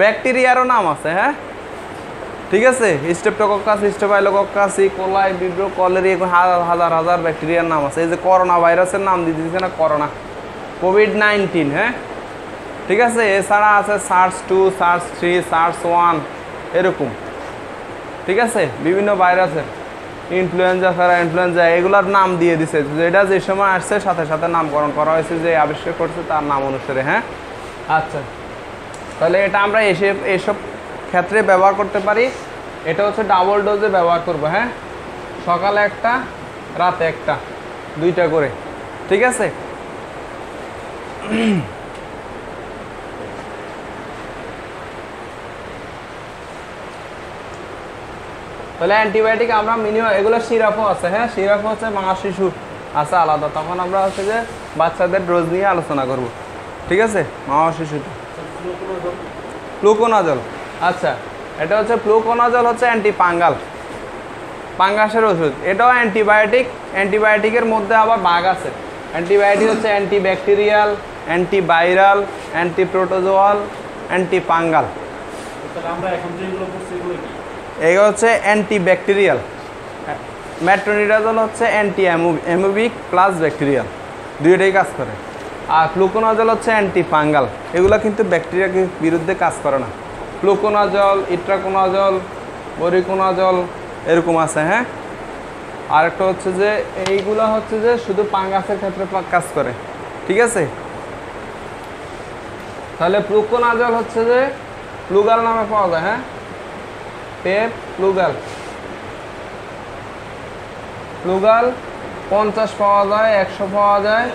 ব্যাকটেরিয়ারও নাম আছে। হ্যাঁ, ঠিক আছে, স্টেপটোকক্কাস, স্টেফাইলোকক্কাস, কোলাই, ভিব্রিও, কলেরি, হাজার হাজার হাজার ব্যাকটেরিয়ার নাম আছে। এই যে করোনা ভাইরাসের নাম দিয়ে দিচ্ছে না, করোনা, কোভিড-19, হ্যাঁ ঠিক আছে। এছাড়া আছে SARS-2, SARS-3, SARS-1 এরকম, ঠিক আছে, বিভিন্ন ভাইরাসের, ইনফ্লুয়েঞ্জা, ছাড়া ইনফ্লুয়েঞ্জা, এগুলার নাম দিয়ে দিছে, যেটা যে সময় আসছে সাথে সাথে নামকরণ করা হয়েছে, যে আবিষ্কার করছে তার নাম অনুসারে, হ্যাঁ। আচ্ছা, তাহলে এটা আমরা এসব ক্ষেত্রে ব্যবহার করতে পারি। এটা হচ্ছে ডাবল ডোজে ব্যবহার করবো, হ্যাঁ, সকালে একটা, রাতে একটা, 2টা করে, ঠিক আছে। তাহলে অ্যান্টিবায়োটিক আমরা মিনিমাম, এগুলো সিরাপও আছে, হ্যাঁ, সিরাপও হচ্ছে মা শিশু আছে আলাদা, তখন আমরা হচ্ছে যে বাচ্চাদের ডোজ নিয়ে আলোচনা করব, ঠিক আছে। মা শিশুতে ফ্লুকোনাজল, আচ্ছা, এটা হচ্ছে ফ্লুকোনাজল, হচ্ছে অ্যান্টিপাঙ্গাল, পাঙ্গাসের ওষুধ। এটাও অ্যান্টিবায়োটিক, অ্যান্টিবায়োটিকের মধ্যে আবার ভাগ আছে। অ্যান্টিবায়োটিক হচ্ছে অ্যান্টিব্যাকটেরিয়াল, অ্যান্টিভাইরাল, অ্যান্টিপ্রোটোজোয়াল, অ্যান্টিপাঙ্গাল। এগুলো হচ্ছে অ্যান্টিব্যাকটেরিয়াল। মেট্রোনিডাজল হচ্ছে অ্যান্টি অ্যামোবিক প্লাস ব্যাকটেরিয়াল, দুইটাই কাজ করে। আর ফ্লুকোনাজল হচ্ছে অ্যান্টিফাঙ্গাল, এগুলো কিন্তু ব্যাকটেরিয়ার বিরুদ্ধে কাজ করে না। ফ্লুকোনাজল, ইট্রাকোনাজল, বরিকোনাজল এরকম আছে, হ্যাঁ। আরেকটা হচ্ছে যে এইগুলো হচ্ছে যে শুধু পাঙ্গাসের ক্ষেত্রে কাজ করে, ঠিক আছে। তাহলে ফ্লুকোনাজল হচ্ছে যে প্লুগাল নামে পাওয়া যায়, হ্যাঁ, পেপ প্লুগাল, প্লুগাল 50 পাওয়া যায়, 100 পাওয়া যায়,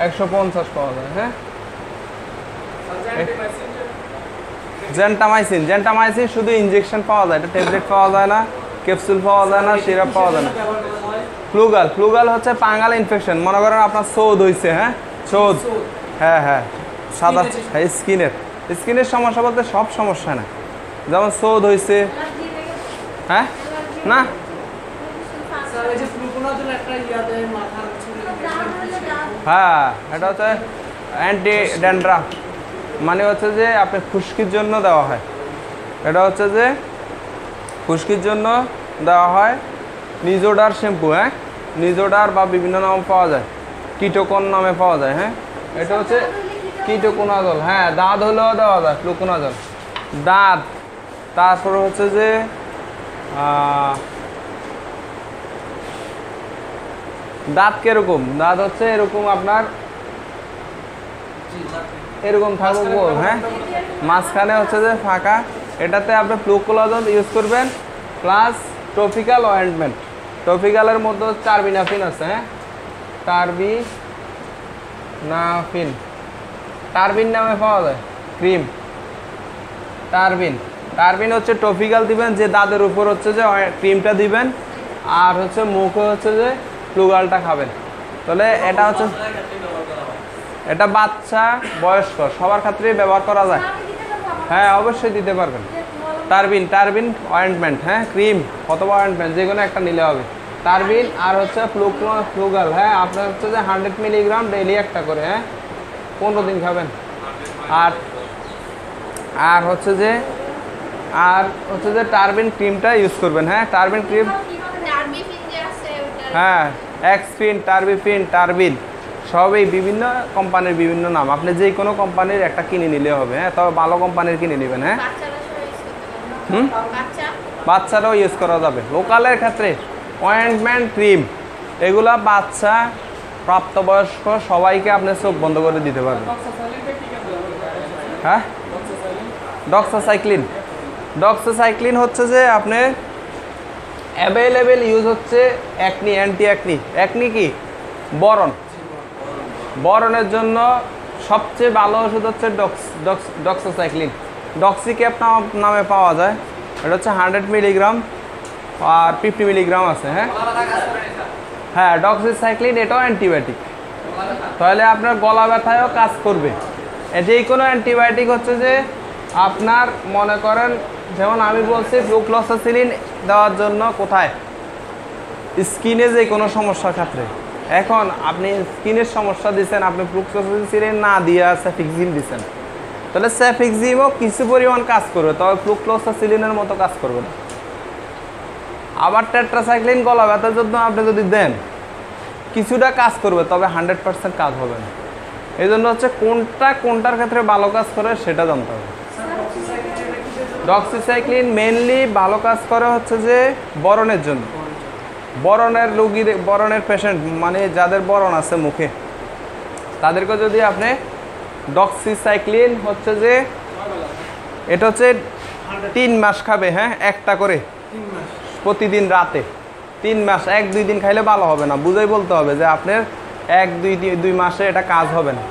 150 পাওয়া যায়, হ্যাঁ। জেন্টামাইসিন, জেন্টামাইসিন শুধু ইনজেকশন পাওয়া যায়, এটা ট্যাবলেট পাওয়া যায় না, ক্যাপসুল পাওয়া যায় না, সিরাপ পাওয়া যায় না। ফ্লুগাল, ফ্লুগাল হচ্ছে পাঙ্গাল ইনফেকশন, মনে করেন আপনার শোধ হয়েছে, হ্যাঁ, শোধ, হ্যাঁ হ্যাঁ, সাদা স্কিনের, স্কিনের সমস্যা বলতে সব সমস্যা না, যেমন শোধ হয়েছে, হ্যাঁ, না হ্যাঁ, এটা হচ্ছে অ্যান্টি ড্যান্ড্রাফ, মানে হচ্ছে যে আপনি খুশকির জন্য দেওয়া হয়, এটা হচ্ছে যে খুশকির জন্য দেওয়া হয়। নিজোডার শ্যাম্পু, হ্যাঁ, নিজোডার বা বিভিন্ন নাম পাওয়া যায়, কিটোকন নামে পাওয়া যায়, হ্যাঁ, এটা হচ্ছে কিটোকোনাজল, হ্যাঁ, দাঁত হলেও দেওয়া যায় ফ্লুকোনাজল, দাঁত। তারপরে হচ্ছে যে দাঁত কিরকম, দাঁত হচ্ছে এরকম আপনার এরকম থাকবে গোল, হ্যাঁ, মাঝখানে হচ্ছে যে ফাঁকা, এটাতে আপনি ফ্লুকোনাজল ইউজ করবেন প্লাস টপিক্যাল অয়েন্টমেন্ট। টপিক্যালের মধ্যে টার্বিনাফিন আছে, হ্যাঁ, টার্বিনাফিন, টার্বিন নামে পাওয়া যায় ক্রিম, টার্বিন, টার্বিন হচ্ছে টপিক্যাল দিবেন, যে দাঁতের উপর হচ্ছে যে ক্রিমটা দিবেন, আর হচ্ছে মুখে হচ্ছে যে ফ্লুগালটা খাবেন। তাহলে এটা হচ্ছে, এটা বাচ্চা বয়স্ক সবার ক্ষেত্রেই ব্যবহার করা যায়, হ্যাঁ অবশ্যই দিতে পারবেন। টার্বিন, টার্বিন অয়েন্টমেন্ট, হ্যাঁ, ক্রিম অথবা অয়েন্টমেন্ট যে কোনো একটা নিলে হবে। টার্বিন আর হচ্ছে ফ্লুগাল, হ্যাঁ, আপনার হচ্ছে যে 100 মিলিগ্রাম ডেইলি একটা করে, হ্যাঁ, 15 দিন খাবেন। আর হচ্ছে যে টার্বিন ক্রিমটা ইউজ করবেন, হ্যাঁ, টার্বিন ক্রিম, হ্যাঁ, এক্সফিন, টার্বিফিন, টার্বিন সবই বিভিন্ন কোম্পানির বিভিন্ন নাম, আপনি যে কোনো কোম্পানির একটা কিনে নিলে হবে, হ্যাঁ, তবে ভালো কোম্পানির কিনে নেবেন, হ্যাঁ। বাচ্চারাও ইউজ করা যাবে। লোকালের ক্ষেত্রে অয়েন্টমেন্ট, ক্রিম এগুলা বাচ্চা, প্রাপ্তবয়স্ক সবাইকে আপনি চোখ বন্ধ করে দিতে পারবেন, হ্যাঁ। ডক্সাসাইক্লিন, ডক্সাসাইক্লিন হচ্ছে যে আপনি অ্যাভেলেবেল ইউজ হচ্ছে অ্যাকনি, অ্যান্টি অ্যাকনি, অ্যাকনি কি বরণ, বরণের জন্য সবচেয়ে ভালো ওষুধ হচ্ছে ডক্সাসাইক্লিন, ডক্সিক্যাপ নামে পাওয়া যায়, এটা হচ্ছে 100 মিলিগ্রাম আর 50 মিলিগ্রাম আছে, হ্যাঁ, হ্যাঁ, ডক্সাসাইক্লিন এটাও অ্যান্টিবায়োটিক, তাহলে আপনার গলা ব্যথায়ও কাজ করবে। যে কোনো অ্যান্টিবায়োটিক হচ্ছে যে আপনার মনে করেন, যেমন আমি বলছি ফ্লুক্লোসাসিলিন দেওয়ার জন্য কোথায়, স্কিনে যে কোনো সমস্যার ক্ষেত্রে। এখন আপনি স্কিনের সমস্যা দিচ্ছেন, আপনি ফ্লুক্লোসাসিলিন না দিয়ে সেফিক্সিম দিচ্ছেন, তাহলে সেফিক্সিমও কিছু পরিমাণ কাজ করবে, তবে ফ্লুক্লোসাসিলিনের মতো কাজ করবে না। আবার টেট্রাসাইক্লিন গলা ব্যথার জন্য আপনি যদি দেন কিছুটা কাজ করবে, তবে 100% কাজ হবে না। এই জন্য হচ্ছে কোনটার ক্ষেত্রে ভালো কাজ করে সেটা জানতে হবে। ডক্সিসাইক্লিন মেনলি ভালো কাজ করে হচ্ছে যে বরণের জন্য, বরণের রোগীদের, বরণের পেশেন্ট মানে যাদের বরণ আছে মুখে, তাদেরকে যদি আপনি ডক্সিসাইক্লিন হচ্ছে যে এটা হচ্ছে 3 মাস খাবে, হ্যাঁ, একটা করে প্রতিদিন রাতে 3 মাস, 1-2 দিন খাইলে ভালো হবে না, বুঝাই বলতে হবে যে আপনার 1-2 মাসে এটা কাজ হবে না।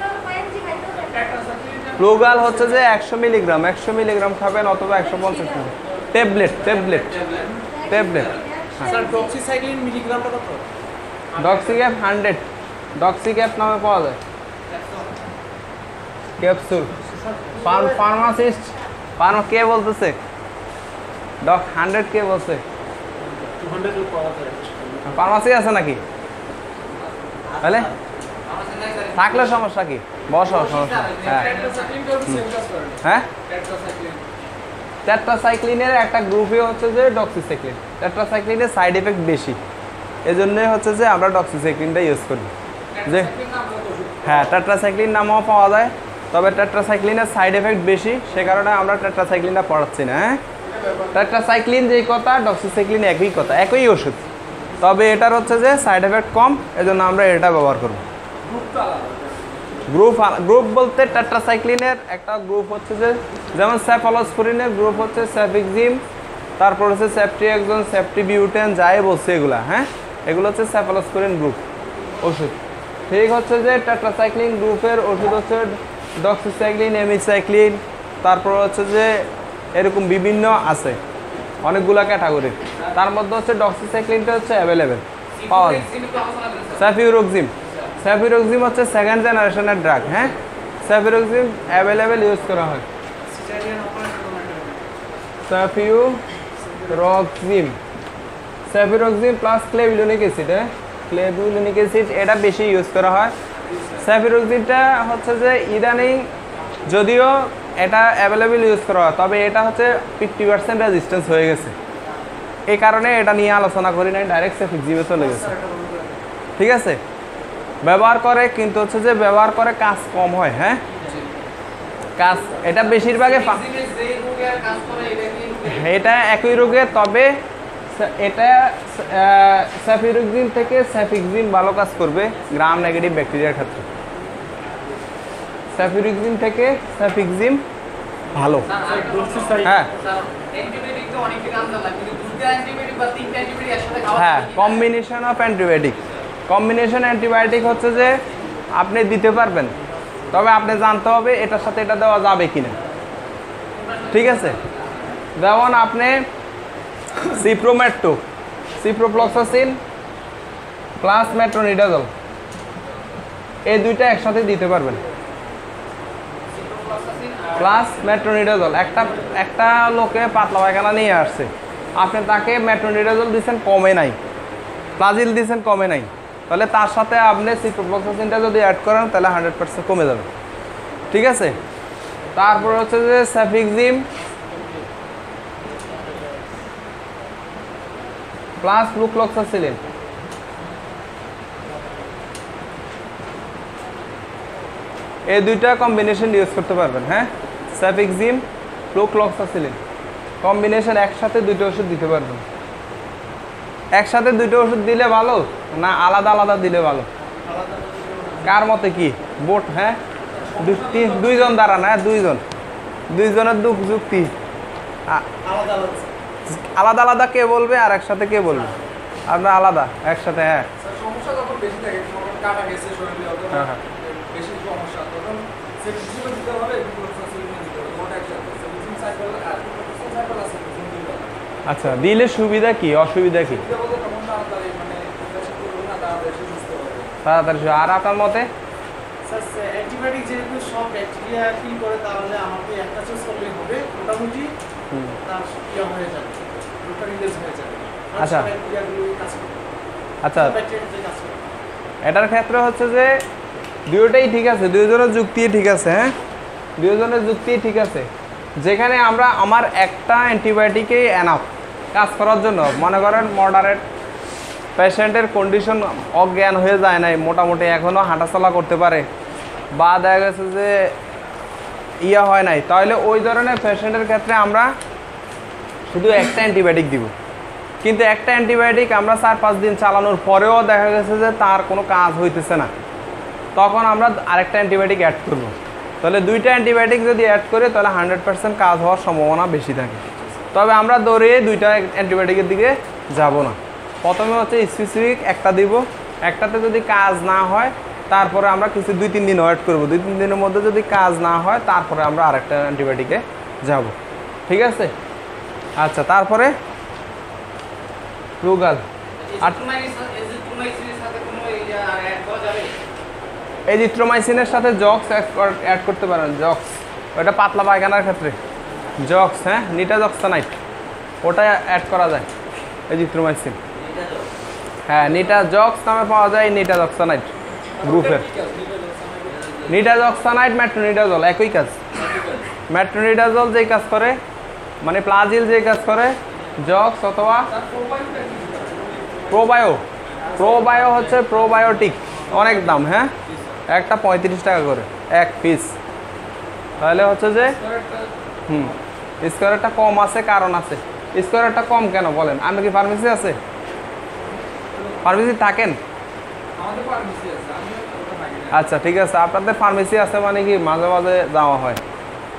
ফ্লুগাল হচ্ছে যে 100 মিলিগ্রাম খাবেন অথবা 150 মিলি ট্যাবলেট। স্যার ডক্সিসাইক্লিন মিলিগ্রামটা কত? ডক্সিক্যাপ 100, ডক্সিক্যাপ নামে পাওয়া যায় ক্যাপসুল। ফার্মাসিস্ট কে বলতেছে? ডক 100 কে বলছে? 200 পাওয়া যায়। ফার্মাসি আছে নাকি? তাহলে থাকলে সমস্যা কি? বসো, সমস্যা। হ্যাঁ, টেট্রাসাইক্লিনের একটা গ্রুপই হচ্ছে যে ডক্সিসাইক্লিন। টেট্রাসাইক্লিনের সাইড এফেক্ট বেশি, এজন্য হচ্ছে যে আমরা ডক্সিসাইক্লিনটা ইউজ করি। যে হ্যাঁ, টেট্রাসাইক্লিন নামও পাওয়া যায়, তবে টেট্রাসাইক্লিনের সাইড এফেক্ট বেশি, সে কারণে আমরা টেট্রাসাইক্লিনটা পড়াচ্ছি না। হ্যাঁ, টেট্রাসাইক্লিন যেই কথা, ডক্সিসাইক্লিন একই কথা, একই ওষুধ, তবে এটার হচ্ছে যে সাইড এফেক্ট কম, এজন্য আমরা এটা ব্যবহার করব। গ্রুপ বলতে টেট্রাসাইক্লিনের একটা গ্রুপ হচ্ছে যে, যেমন সেফালোস্পোরিনের গ্রুপ হচ্ছে সেফিক্সিম, তারপর হচ্ছে সেফট্রিয়াক্সন, সেফট্রিবিউটেন, যাই বলছে এগুলা। হ্যাঁ, এগুলো হচ্ছে সেফালোস্পোরিন গ্রুপ ওষুধ। ঠিক হচ্ছে যে টেট্রাসাইক্লিন গ্রুপের ওষুধ হচ্ছে ডক্সিসাইক্লিন, এমিসাইক্লিন, তারপর হচ্ছে যে এরকম বিভিন্ন আছে অনেকগুলা ক্যাটাগরি, তার মধ্যে হচ্ছে ডক্সিসাইক্লিনটা হচ্ছে অ্যাভেলেবেল পাওয়া যায়। সেফিরক্সিম হচ্ছে 2nd জেনারেশনের ড্রাগ। হ্যাঁ, সেফিরক্সিম অ্যাভেলেবেল ইউজ করা হয়। সেফিরক্সিম প্লাস ক্লেভিলোনিক অ্যাসিড, হ্যাঁ, ক্লেভিলোনিক অ্যাসিড এটা বেশি ইউজ করা হয়। সেফিরক্সিমটা হচ্ছে যে ইদানিং যদিও এটা অ্যাভেলেবেল ইউজ করা হয়, তবে এটা হচ্ছে 50% রেজিস্ট্যান্স হয়ে গেছে, এই কারণে এটা নিয়ে আলোচনা করি নাই, ডাইরেক্ট সেফিক্সিমে চলে গেছে। ঠিক আছে, ব্যবহার করে, কিন্তু হচ্ছে যে ব্যবহার করে কাজ কম হয়। হ্যাঁ, কাজ এটা বেশিরভাগে এটা একই রোগে, তবে এটা সেফিরক্সিম থেকে সেফিক্সিম ভালো কাজ করবে গ্রাম নেগেটিভ ব্যাকটেরিয়ার ক্ষেত্রে। সেফিরক্সিম থেকে সেফিক্সিম ভালো। হ্যাঁ হ্যাঁ, combination of antibiotic. Combination antibiotic হচ্ছে যে আপনি দিতে পারবেন, তবে আপনি জানতে হবে এটার সাথে এটা দেওয়া যাবে কিনা। ঠিক আছে, যেমন আপনি সিপ্রোফ্লক্সাসিন প্লাস মেট্রোনিডাজল এই দুইটা একসাথে দিতে পারবেন। প্লাস মেট্রোনিডাজল, একটা লোকে পাতলা পায়খানা নিয়ে আসছে, আপনি তাকে মেট্রোনিডাজল দিচ্ছেন কমে নাই, প্লাজিল দিচ্ছেন কমে নাই, তাহলে তার সাথে আপনি সিপ্রোফ্লক্সাসিনটা যদি অ্যাড করেন তাহলে 100% কমে যাবে। ঠিক আছে, তারপর হচ্ছে যে সেফিক্সিম প্লাস ফ্লুক্লোক্সাসিলিন, এই দুইটা কম্বিনেশন ইউজ করতে পারবেন। হ্যাঁ, সেফিক্সিম ফ্লুক্লোক্সাসিলিন কম্বিনেশন একসাথে দুটো ওষুধ দিতে পারবেন। একসাথে দুটো ওষুধ দিলে ভালো না আলাদা আলাদা দিলে ভালো? কার মতে কি বোট? হ্যাঁ, দুইজন দাঁড়ান, হ্যাঁ, দুইজনের যুক্তি আলাদা আলাদা কে বলবে আর একসাথে কে বলবে? আপনার আলাদা, একসাথে। হ্যাঁ, সমস্যা যখন বেশি থাকে, কাটা গেছে শরীরে, হ্যাঁ হ্যাঁ, বেশি সমস্যা, তখন সেফিক্সিম দিতে হবে, ফ্লুক্লোক্সাসিলিন দিতে হবে, ওটা একসাথে। সেফিক্সিম সাইকেল আর ফ্লুক্লোক্সাসিলিন সাইকেল আছে দুইটা। আচ্ছা, দিলে সুবিধা কি অসুবিধা কি? তখন তাড়াতাড়ি মানে অপারেশন করব না, তাড়াতাড়ি সুস্থ হবে, তাড়াতাড়ি। আর আপনার মতে? স্যার অ্যান্টিবায়োটিক যেহেতু সব ব্যাকটেরিয়া কিল করে, তাহলে আমাকে একটা চুজ করলেই হবে, মোটামুটি তার ইয়ে হয়ে যাবে, রোগটা রিলিজ হয়ে যাবে। আচ্ছা আচ্ছা, এটার ক্ষেত্রে হচ্ছে যে দুটোটাই ঠিক আছে, দুজনের যুক্তি ঠিক আছে। হ্যাঁ, দুজনের যুক্তি ঠিক আছে। যেখানে আমার একটা অ্যান্টিবায়োটিকেই এনাফ, কাজ করার জন্য। মনে করেন মডারেট পেশেন্টের কন্ডিশন অজ্ঞান হয়ে যায় নাই, মোটামুটি এখনও হাঁটাচলা করতে পারে, বা দেখা গেছে যে ইয়া হয় নাই, তাহলে ওই ধরনের পেশেন্টের ক্ষেত্রে আমরা শুধু একটা অ্যান্টিবায়োটিক দিব। কিন্তু একটা অ্যান্টিবায়োটিক আমরা 4-5 দিন চালানোর পরেও দেখা গেছে যে তার কোনো কাজ হইতেছে না, তখন আমরা আরেকটা অ্যান্টিবায়োটিক অ্যাড করব। তাহলে 2টা অ্যান্টিবায়োটিক যদি অ্যাড করি তাহলে 100% কাজ হওয়ার সম্ভাবনা বেশি থাকে। তবে আমরা দৌড়িয়ে 2টা অ্যান্টিবায়োটিকের দিকে যাব না। প্রথমে হচ্ছে স্পেসিফিক একটা দিব, একটাতে যদি কাজ না হয় তারপরে আমরা কিছু 2-3 দিন ওয়েট করব। 2-3 দিনের মধ্যে যদি কাজ না হয় তারপরে আমরা আরেকটা অ্যান্টিবায়োটিকে যাব। ঠিক আছে? আচ্ছা, তারপরে রুগাল এজিথ্রোমাইসিনের সাথে জক্স অ্যাড করতে পারেন। জক্স ওটা পাতলা পায়খানার ক্ষেত্রে জক্স, হ্যাঁ, নিটাজক্সানাইট, ওটা অ্যাড করা যায় এজিথ্রোমাইসিন। হ্যাঁ, নিটাজক্স নামে পাওয়া যায় নিটাজক্সানাইট গ্রুপের। নিটাজক্সানাইট মেট্রোনিডাজল একই কাজ। মেট্রোনিডাজল যেই কাজ করে, মানে প্লাজিল যেই কাজ করে, জক্স অথবা প্রোবায়ো হচ্ছে প্রোবায়োটিক, অনেক দাম, হ্যাঁ, একটা 35 টাকা করে এক পিস। তাহলে হচ্ছে যে স্কোয়ারটা কম আছে, কারণ আছে। স্কোয়ারটা কম কেন বলেন? আমি কি ফার্মেসি আছে? ফার্মেসি থাকেন? আচ্ছা, ঠিক আছে, আপনাদের ফার্মেসি আছে মানে কি মাঝে মাঝে যাওয়া হয়,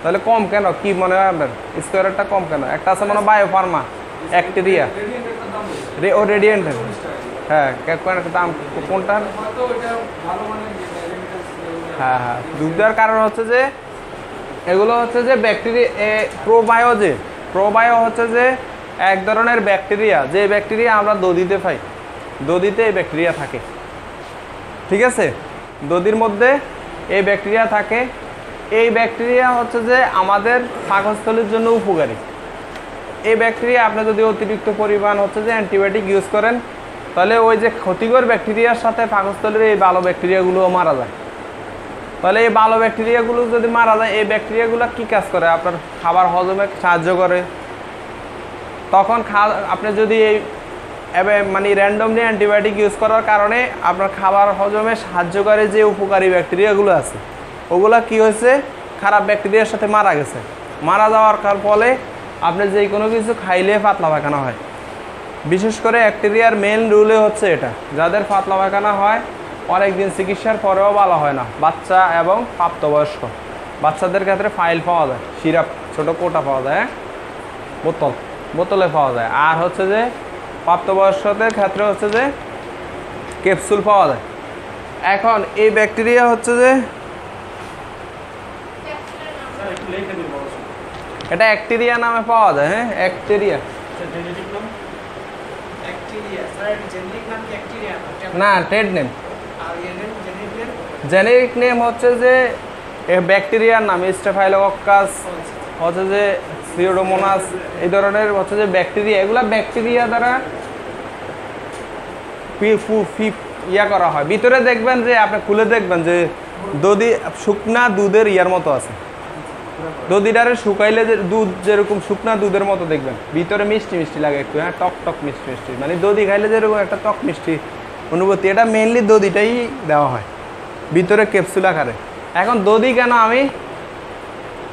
তাহলে কম কেন? কি মনে হয় আপনার স্কোয়ারটা কম কেন? একটা আছে মনে হয় বায়ো ফার্মা, অ্যাক্টেরিয়া, ও রেডিয়েন্টের। হ্যাঁ, দাম কোনটার? হ্যাঁ হ্যাঁ, দুধের কারণ হচ্ছে যে এগুলো হচ্ছে যে ব্যাকটেরিয়া, প্রোবায়ো হচ্ছে যে এক ধরনের ব্যাকটেরিয়া, যে ব্যাকটেরিয়া আমরা দধিতে পাই। দধিতে এই ব্যাকটেরিয়া থাকে, ঠিক আছে? দধির মধ্যে এই ব্যাকটেরিয়া থাকে। এই ব্যাকটেরিয়া হচ্ছে যে আমাদের পাকস্থলীর জন্য উপকারী। এই ব্যাকটেরিয়া আপনি যদি অতিরিক্ত পরিমাণ হচ্ছে যে অ্যান্টিবায়োটিক ইউজ করেন, তাহলে ওই যে ক্ষতিকর ব্যাকটেরিয়ার সাথে পাকস্থলীর এই ভালো ব্যাকটেরিয়াগুলোও মারা যায়। তাহলে এই ভালো ব্যাকটেরিয়াগুলো যদি মারা যায়, এই ব্যাকটেরিয়াগুলো কী কাজ করে? আপনার খাবার হজমে সাহায্য করে। তখন আপনি যদি এই মানে র্যান্ডমলি অ্যান্টিবায়োটিক ইউজ করার কারণে আপনার খাবার হজমে সাহায্যকারী যে উপকারী ব্যাকটেরিয়াগুলো আছে, ওগুলো কি হয়েছে? খারাপ ব্যাকটেরিয়ার সাথে মারা গেছে। মারা যাওয়ার ফলে আপনি যে কোনো কিছু খাইলে পাতলা পায়খানা হয়। বিশেষ করে ব্যাকটেরিয়ার মেন রুলে হচ্ছে এটা, যাদের পাতলা পায়খানা হয় অনেক দিন চিকিৎসার পরেও ভালো হয় না। বাচ্চা এবং প্রাপ্তবয়স্ক বাচ্চাদের ক্ষেত্রে ফাইল পাওয়া যায়, সিরাপ ছোটো কোটা পাওয়া যায়, হ্যাঁ, বোতলে পাওয়া যায়। আর হচ্ছে যে প্রাপ্তবয়স্কদের ক্ষেত্রে হচ্ছে যে ক্যাপসুল পাওয়া যায়। এখন এই ব্যাকটেরিয়া হচ্ছে যে এটা ব্যাকটেরিয়া নামে পাওয়া যায়, হ্যাঁ, ব্যাকটেরিয়া না, ট্রেড নেম। জেনেরিক নেম হচ্ছে যে ব্যাকটেরিয়ার নাম স্টেফাইলোকক্কাস, হচ্ছে যে সিউডোমোনাস, এই ধরনের হচ্ছে যে ব্যাকটেরিয়া। এগুলা ব্যাকটেরিয়া দ্বারা ইয়া করা হয়। ভিতরে দেখবেন যে আপনি খুলে দেখবেন যে দধি শুকনা দুধের ইয়ার মতো আছে। দধিটারে শুকাইলে যে দুধ যেরকম শুকনা দুধের মতো দেখবেন, ভিতরে মিষ্টি মিষ্টি লাগে একটু, হ্যাঁ, টক টক মিষ্টি মিষ্টি, মানে দধি খাইলে যেরকম একটা টক মিষ্টি অনুভূতি, এটা মেনলি দধিটাই দেওয়া হয় ভিতরে ক্যাপসুল আকারে। এখন দধি কেন আমি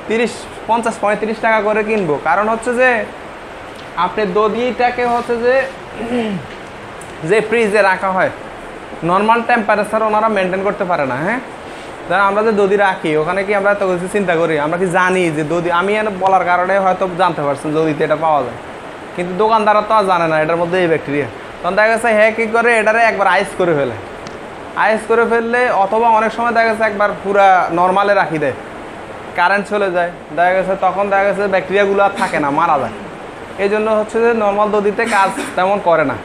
30, 50, 35 টাকা করে কিনবো? কারণ হচ্ছে যে আপনি দধিটাকে হচ্ছে যে ফ্রিজে রাখা হয়, নর্মাল টেম্পারেচার ওনারা মেনটেন করতে পারে না, হ্যাঁ। যারা আমরা যে দধি রাখি ওখানে কি আমরা এত কিছু চিন্তা করি? আমরা কি জানি যে দধি, আমি বলার কারণে হয়তো জানতে পারছেন দধিতে এটা পাওয়া যায়, কিন্তু দোকানদাররা তো আর জানে না এটার মধ্যে এই ব্যাকটেরিয়া। তখন দেখা গেছে হ্যাঁ কী করে, এটারে একবার আইস করে ফেলে। আইস করে ফেললে অথবা অনেক সময় দেখা গেছে একবার পুরা নর্মালে রাখি দেয়, কারেন্ট চলে যায়, দেখা গেছে তখন দেখা গেছে ব্যাকটেরিয়াগুলো আর থাকে না, মারা যায়। এই জন্য হচ্ছে যে নর্মাল দধিতে কাজ তেমন করে না।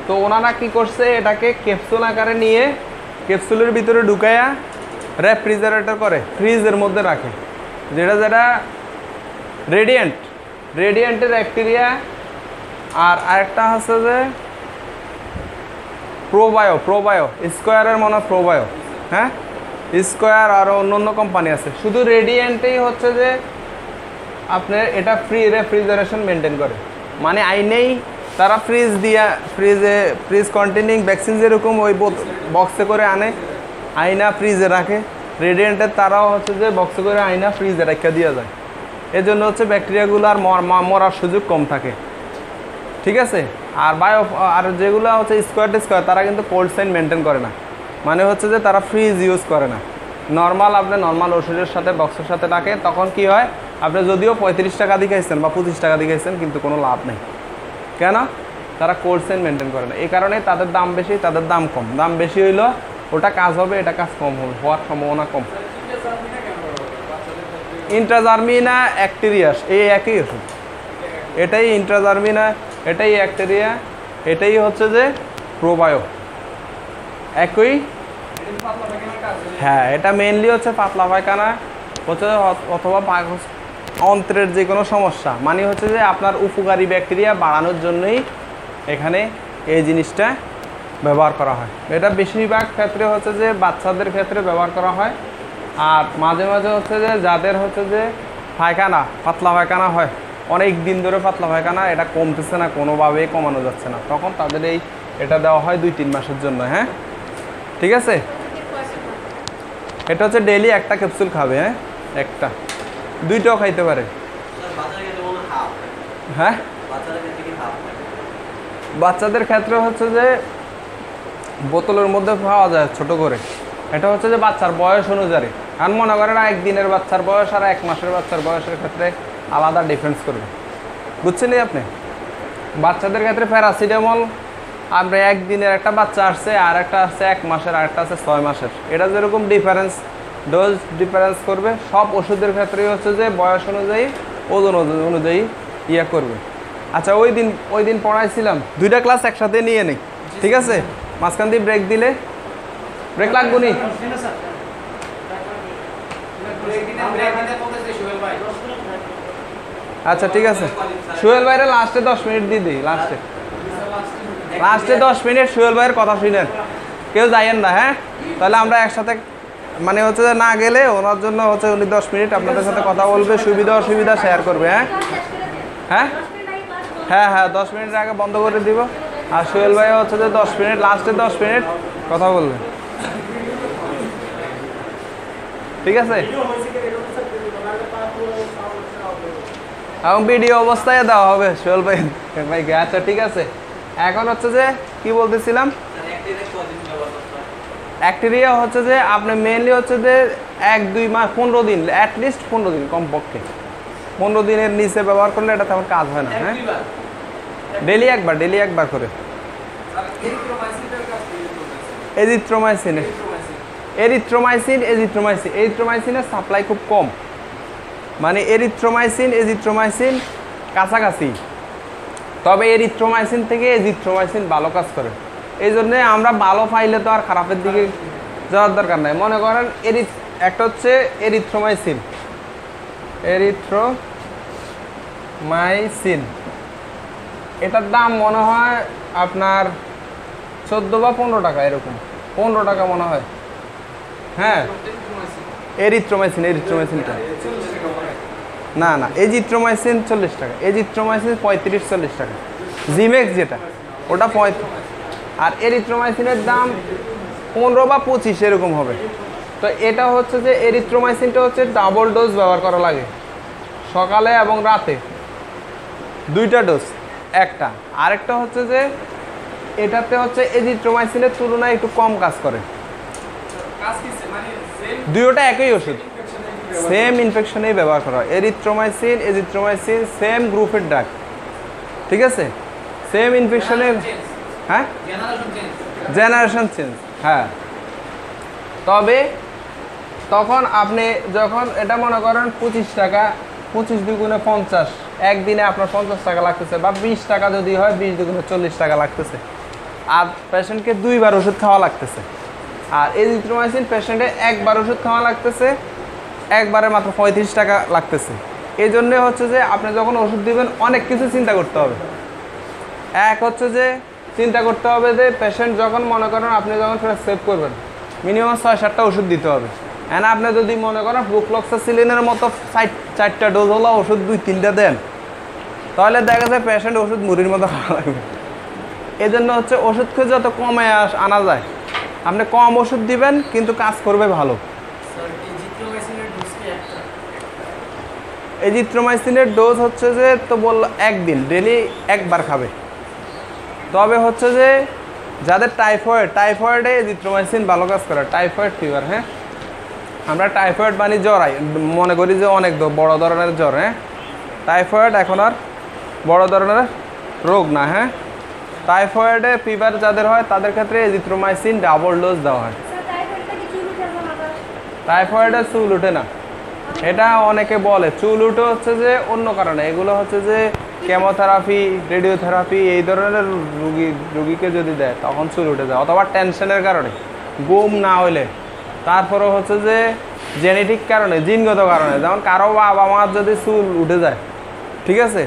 তো ওনারা কী করছে, এটাকে ক্যাপসুল আকারে নিয়ে ক্যাপসুলের ভিতরে ঢুকাইয়া রেফ্রিজারেটর করে ফ্রিজের মধ্যে রাখে, যেটা রেডিয়েন্টের ব্যাকটেরিয়া। আর আরেকটা হচ্ছে যে প্রোবায়ো স্কোয়ারের মনে হয় প্রোবায়ো, হ্যাঁ, স্কোয়ার আরও অন্য কোম্পানি আছে। শুধু রেডিয়েন্টেই হচ্ছে যে আপনার এটা ফ্রি রেফ্রিজারেশন মেনটেন করে, মানে আইনেই তারা ফ্রিজ দিয়া ফ্রিজ কন্টেনিং ভ্যাকসিন যেরকম ওই বক্সে করে আনে, আইনা ফ্রিজে রাখে, রেডিয়েন্টের তারাও হচ্ছে যে বক্সে করে আইনা ফ্রিজে রাখা দেওয়া যায়। এই জন্য হচ্ছে ব্যাকটেরিয়াগুলো আর মরার সুযোগ কম থাকে, ঠিক আছে। আর আর যেগুলো হচ্ছে স্কোয়ার তারা কিন্তু কোল্ড চেইন মেনটেন করে না, মানে হচ্ছে যে তারা ফ্রিজ ইউজ করে না। নর্মাল আপনি নর্মাল ওষুধের সাথে বক্সের সাথে রাখে, তখন কি হয়, আপনি যদিও 35 টাকা দিয়ে খাইছেন বা 25 টাকা দিয়ে খাইছেন, কিন্তু কোনো লাভ নেই। কেন? তারা কোল্ড চেইন মেনটেন করে না। এই কারণে তাদের দাম বেশি, তাদের দাম কম। দাম বেশি হইলো ওটা কাজ হবে, এটা কাজ কম হবে, হওয়ার সম্ভাবনা কম। ইন্ট্রাজার্মিনা অ্যাক্টেরিয়াস এই একই ওষুধ, এটাই ইন্ট্রাজার্মিনা, এটাই অ্যাক্টেরিয়া, এটাই হচ্ছে যে প্রোবায়ো, একই। হ্যাঁ, এটা মেইনলি হচ্ছে পাতলা পায়খানা হচ্ছে অথবা অন্ত্রের যে কোনো সমস্যা, মানে হচ্ছে যে আপনার উপকারী ব্যাকটেরিয়া বাড়ানোর জন্যই এখানে এই জিনিসটা ব্যবহার করা হয়। এটা বেশিরভাগ ক্ষেত্রে হচ্ছে যে বাচ্চাদের ক্ষেত্রে ব্যবহার করা হয়। আর মাঝে মাঝে হচ্ছে যে যাদের হচ্ছে যে পায়খানা পাতলা পায়খানা হয়, অনেক দিন ধরে পাতলা পায়খানা, এটা কমতেছে না, কোনোভাবেই কমানো যাচ্ছে না, তখন তাদের এটা দেওয়া হয় 2-3 মাসের জন্য। হ্যাঁ, ঠিক আছে। এটা হচ্ছে ডেইলি একটা ক্যাপসুল খাবে। হ্যাঁ, একটা, দুইটাও খাইতে পারে। হ্যাঁ, বাচ্চাদের ক্ষেত্রে হচ্ছে যে বোতলের মধ্যে পাওয়া যায় ছোট করে। এটা হচ্ছে যে বাচ্চার বয়স অনুযায়ী, আর মনে করেন 1 দিনের বাচ্চার বয়স আর 1 মাসের বাচ্চার বয়সের ক্ষেত্রে আলাদা ডিফারেন্স করবে, বুঝছেন আপনি। বাচ্চাদের ক্ষেত্রে প্যারাসিটামল, আমরা 1 দিনের একটা বাচ্চা আসছে, আর একটা আসছে 1 মাসের, আর একটা আছে 6 মাসের, এটা যেরকম ডিফারেন্স ডোজ ডিফারেন্স করবে, সব ওষুধের ক্ষেত্রেই হচ্ছে যে বয়স অনুযায়ী ওজন অনুযায়ী করবে। আচ্ছা, ওই দিন পড়াইছিলাম, 2টা ক্লাস একসাথে নিয়ে নেই, ঠিক আছে। মাঝখান দিয়ে ব্রেক দিলে ব্রেক লাগবো নি। আচ্ছা, ঠিক আছে। সোহেল ভাইয়ের লাস্টে 10 মিনিট দিয়ে দিই, লাস্টে 10 মিনিট সোহেল ভাইয়ের কথা শুনেন, কেউ যাইয়েন না। হ্যাঁ, তাহলে আমরা একসাথে, মানে হচ্ছে যে না গেলে ওনার জন্য হচ্ছে উনি 10 মিনিট আপনাদের সাথে কথা বলবে, সুবিধা অসুবিধা শেয়ার করবে। হ্যাঁ হ্যাঁ হ্যাঁ হ্যাঁ 10 মিনিটের আগে বন্ধ করে দিব। আর সোহেল ভাই হচ্ছে যে 10 মিনিট, লাস্টে 10 মিনিট কথা বলবেন, ঠিক আছে। এবং ভিডিও অবস্থায় দেওয়া হবে সোহেল ভাইকে। আচ্ছা, ঠিক আছে। এখন হচ্ছে যে কি বলতেছিলাম, ব্যাকটেরিয়া হচ্ছে যে আপনি মেইনলি হচ্ছে যে 1-2 মাস, 15 দিন, অ্যাটলিস্ট 15 দিন কমপক্ষে, 15 দিনের নিচে ব্যবহার করলে এটা তেমন কাজ হয় না। হ্যাঁ, ডেলি একবার করে। এরিথ্রোমাইসিনের সাপ্লাই খুব কম, মানে এরিথ্রোমাইসিন কাছাকাছি, তবে এরিথ্রোমাইসিন থেকে এজিথ্রোমাইসিন ভালো কাজ করে। এই জন্যে আমরা ভালো পাইলে তো আর খারাপের দিকে যাওয়ার দরকার নাই। মনে করেন একটা হচ্ছে এরিথ্রোমাইসিন, এটার দাম মনে হয় আপনার 14 বা 15 টাকা, এরকম 15 টাকা মনে হয়। হ্যাঁ, এরিথ্রোমাইসিনটা না, এজিথ্রোমাইসিন 40 টাকা, এজিথ্রোমাইসিন 35-40 টাকা, জিমেক্স যেটা ওটা 35, আর এরিথ্রোমাইসিনের দাম 15 বা 25 এরকম হবে। তো এটা হচ্ছে যে এরিথ্রোমাইসিনটা হচ্ছে ডাবল ডোজ ব্যবহার করা লাগে, সকালে এবং রাতে 2টা ডোজ, একটা। আরেকটা হচ্ছে যে এটাতে হচ্ছে এজিথ্রোমাইসিনের তুলনায় একটু কম কাজ করে। দুইটা একই ওষুধ, সেম ইনফেকশনেই ব্যবহার করা হয়। এজিথ্রোমাইসিন সেম গ্রুপের ড্রাগ, ঠিক আছে, সেম ইনফেকশনের। হ্যাঁ, জেনারেশন চেঞ্জ। হ্যাঁ, তবে তখন আপনি যখন এটা মনে করেন 25 টাকা, 25 দুগুণে 50, একদিনে আপনার 50 টাকা লাগতেছে, বা 20 টাকা যদি হয় 20 দুগুণে 40 টাকা লাগতেছে, আর পেশেন্টকে 2বার ওষুধ খাওয়া লাগতেছে। আর এজিথ্রোমাইসিন পেশেন্টে 1বার ওষুধ খাওয়া লাগতেছে, একবারে মাত্র 35 টাকা লাগতেছে। এই জন্য হচ্ছে যে আপনি যখন ওষুধ দিবেন অনেক কিছু চিন্তা করতে হবে। এক হচ্ছে যে চিন্তা করতে হবে যে পেশেন্ট যখন মনে করেন আপনি যখন সেভ করবেন মিনিমাম 6-7টা ওষুধ দিতে হবে। এন্ড আপনি যদি মনে করেন ফ্লুক্লোক্সাসিলিনের মতো 4টা ডোজ হলো ওষুধ 2-3টা দেন, তাহলে দেখা যায় পেশেন্ট ওষুধ মুড়ির মতো খাওয়া লাগবে। এই জন্য হচ্ছে ওষুধকে যত কমে আনা যায়, আপনি কম ওষুধ দিবেন কিন্তু কাজ করবে ভালো। এজিথ্রোমাইসিনের ডোজ হচ্ছে যে তো বললো একদিন ডেলি একবার খাবে। তবে হচ্ছে যে যাদের টাইফয়েডে এজিথ্রোমাইসিন ভালো কাজ করে, টাইফয়েড ফিভার। হ্যাঁ, আমরা টাইফয়েড মানে জ্বর মনে করি যে অনেক বড় ধরনের জ্বর। হ্যাঁ, টাইফয়েড এখন আর বড় ধরনের রোগ না। হ্যাঁ, টাইফয়েডে ফিভার যাদের হয় তাদের ক্ষেত্রে এজিথ্রোমাইসিন ডাবল ডোজ দেওয়া হয়। টাইফয়েডে চুল উঠে না, এটা অনেকে বলে চুল উঠে হচ্ছে যে অন্য কারণে। এগুলো হচ্ছে যে কেমোথেরাপি, রেডিওথেরাপি এই ধরনের রুগীকে যদি দেয় তখন চুল উঠে যায়, অথবা টেনশনের কারণে, ঘুম না হইলে, তারপরে হচ্ছে যে জেনেটিক কারণে, জিনগত কারণে। যেমন কারো বাবা মার যদি চুল উঠে যায়, ঠিক আছে,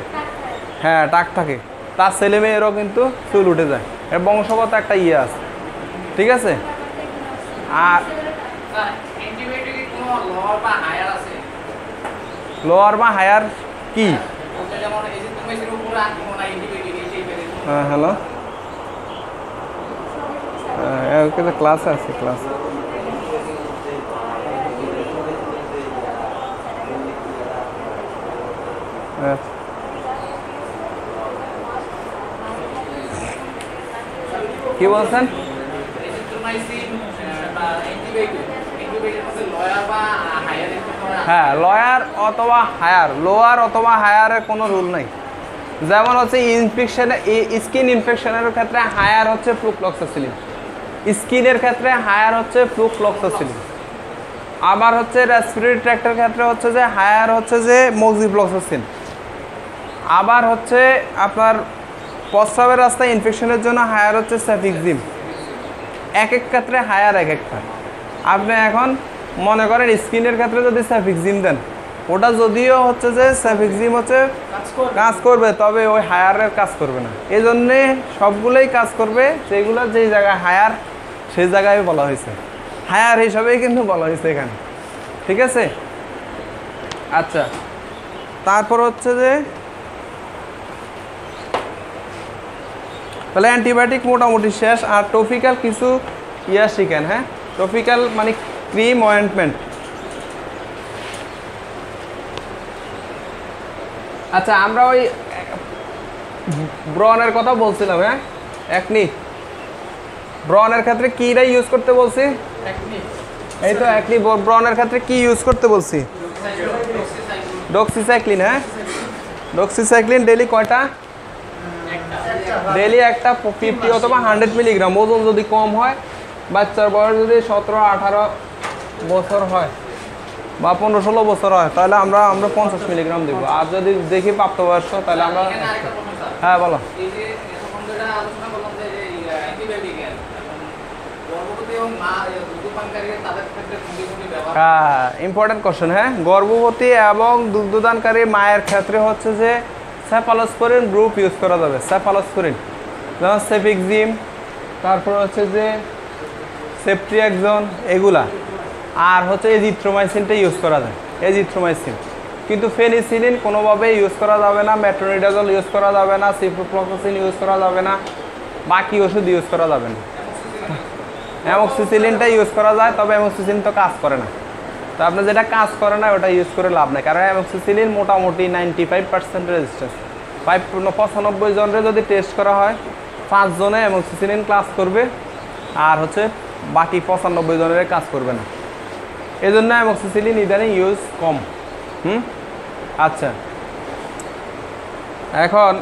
হ্যাঁ টাক থাকে, তার ছেলে মেয়েরও কিন্তু চুল উঠে যায়। এর বংশগত একটা ইয়ে আছে, ঠিক আছে। আর লোয়ার বা হায়ার কি? হ্যাঁ হ্যালো, ক্লাস আছে, ক্লাস। কি বলছেন? হ্যাঁ, লয়ার অথবা হায়ার, লোয়ার অথবা হায়ারের কোনো রুল নেই। যেমন হচ্ছে স্কিন ইনফেকশনের ক্ষেত্রে হায়ার হচ্ছে ফ্লুক্লোক্সাসিলিন, স্কিনের ক্ষেত্রে হায়ার হচ্ছে ফ্লুক্লোক্সাসিলিন। আবার হচ্ছে রেসপিরেটরি ট্র্যাক্টের ক্ষেত্রে হচ্ছে যে হায়ার হচ্ছে যে মোক্সিফ্লক্সাসিন। আবার হচ্ছে আপনার প্রস্রাবের রাস্তায় ইনফেকশনের জন্য হায়ার হচ্ছে সেফিক্সিম। এক এক ক্ষেত্রে হায়ার এক একটা। আপনি এখন মনে করেন স্কিনের ক্ষেত্রে যদি সেফিক্সিম দেন, ওটা যদিও হচ্ছে যে সেফিক্সিম হচ্ছে কাজ করবে, তবে ওই হায়ারের কাজ করবে না। এই জন্যে সবগুলোই কাজ করবে, যেগুলো যেই জায়গায় হায়ার সেই জায়গায় বলা হয়েছে, হায়ার হিসাবেই কিন্তু বলা হয়েছে এখানে, ঠিক আছে। আচ্ছা, তারপর হচ্ছে যে তাহলে অ্যান্টিবায়োটিক মোটামুটি শেষ। আর টপিক্যাল কিছু ইয়া শিখেন। হ্যাঁ, টপিক্যাল মানে ক্রিম, অয়েন্টমেন্ট। আচ্ছা, আমরা ওই ব্রনের কথা বলছিলাম। হ্যাঁ, একনি ব্রনের ক্ষেত্রে কিটা ইউজ করতে বলছি? এই তো একনি ব্রনের ক্ষেত্রে কি ইউজ করতে বলছি? ডক্সিসাইক্লিন। হ্যাঁ, ডক্সিসাইক্লিন ডেলি কয়টা? ডেলি একটা 50 অথবা 100 মিলিগ্রাম। ওজন যদি কম হয়, বাচ্চার বয়স যদি 17-18 বছর হয় বা 15-16 বছর হয়, তাহলে আমরা 50 মিলিগ্রাম দেবো। আর যদি দেখি প্রাপ্তবয়স্ক, তাহলে আমরা, হ্যাঁ বলো। হ্যাঁ, ইম্পর্টেন্ট কোশ্চেন। হ্যাঁ, গর্ভবতী এবং দুগ্ধদানকারী মায়ের ক্ষেত্রে হচ্ছে যে সেফালোস্পোরিন গ্রুপ ইউজ করা যাবে। সেফালোস্পোরিন যেমন সেফিক্সিম, তারপর হচ্ছে যে সেফট্রিয়াক্সন, এগুলা। আর হচ্ছে এজিথ্রোমাইসিনটা ইউজ করা যায়, এজিথ্রোমাইসিন। কিন্তু ফেনিসিলিন কোনোভাবেই ইউজ করা যাবে না, মেট্রোনিডাজল ইউজ করা যাবে না, সিপ্রোফ্লক্সাসিন ইউজ করা যাবে না, বাকি ওষুধ ইউজ করা যাবে না। অ্যামোক্সিসিলিনটা ইউজ করা যায়, তবে অ্যামোক্সিসিলিন তো কাজ করে না। তো আপনি যেটা কাজ করে না ওটা ইউজ করে লাভ নেই, কারণ অ্যামোক্সিসিলিন মোটামুটি 95% রেজিস্ট্যান্স। 95 জনের যদি টেস্ট করা হয়, 5 জনে অ্যামোক্সিসিলিন ক্লাস করবে, আর হচ্ছে বাকি 95 জনের কাজ করবে না। এই জন্য অ্যামোক্সিসিলিন ইদানিং ইউজ কম। আচ্ছা, এখন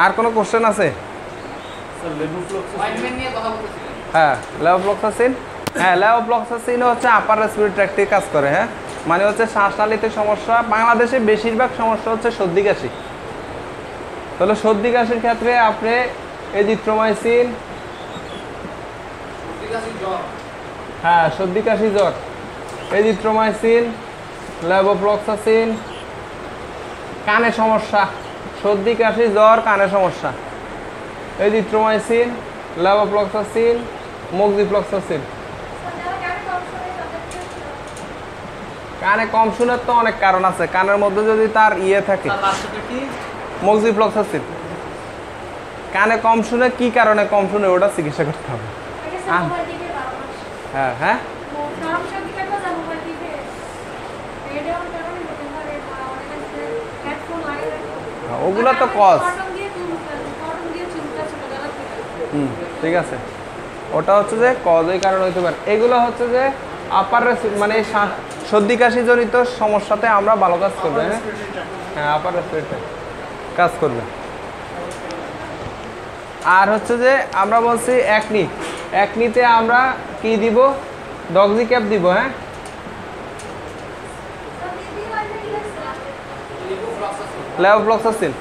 আর কোনো কোশ্চেন আছে? হ্যাঁ, লেভোফ্লক্সাসিন। হ্যাঁ, লেভোফ্লক্সাসিন হচ্ছে আপার রেসপিরেটরি ট্র্যাক্টে কাজ করে। হ্যাঁ, মানে হচ্ছে শ্বাসনালীতে সমস্যা। বাংলাদেশে বেশিরভাগ সমস্যা হচ্ছে সর্দি কাশি। তাহলে সর্দি কাশির ক্ষেত্রে আপনি এজিথ্রোমাইসিন, হ্যাঁ সর্দি কাশি জ্বর, এজিথ্রোমাইসিন, লেভোফ্লক্সাসিন। কানে সমস্যা, সর্দি কাশি জ্বর কানে সমস্যা, এজিথ্রোমাইসিন, লেভোফ্লক্সাসিন, মোক্সিফ্লক্সাসিন। কানে কম শোনার তো অনেক কারণ আছে। কানের মধ্যে যদি তার ইয়ে থাকে, কি মক্সিফ্লক্সাসিন। কানে কম শুনে কি কারণে কম শুনে ওটা চিকিৎসা করতে হবে। হ্যাঁ হ্যাঁ ওগুলো তো কজ। ঠিক আছে, ওটা হচ্ছে যে কজ, এই কারণে হইতে পারে। এগুলো হচ্ছে যে আপার মানে সর্দি কাশি জনিত সমস্যাতে আমরা ভালো কাজ করবে। হ্যাঁ আপার রেসপিরেটরি কাজ করবে। আর হচ্ছে যে আমরা বলছি একনি, একনিতে আমরা কি দিব, ডক্সি ক্যাপ দিব। হ্যাঁ লেভোফ্লক্সাসিন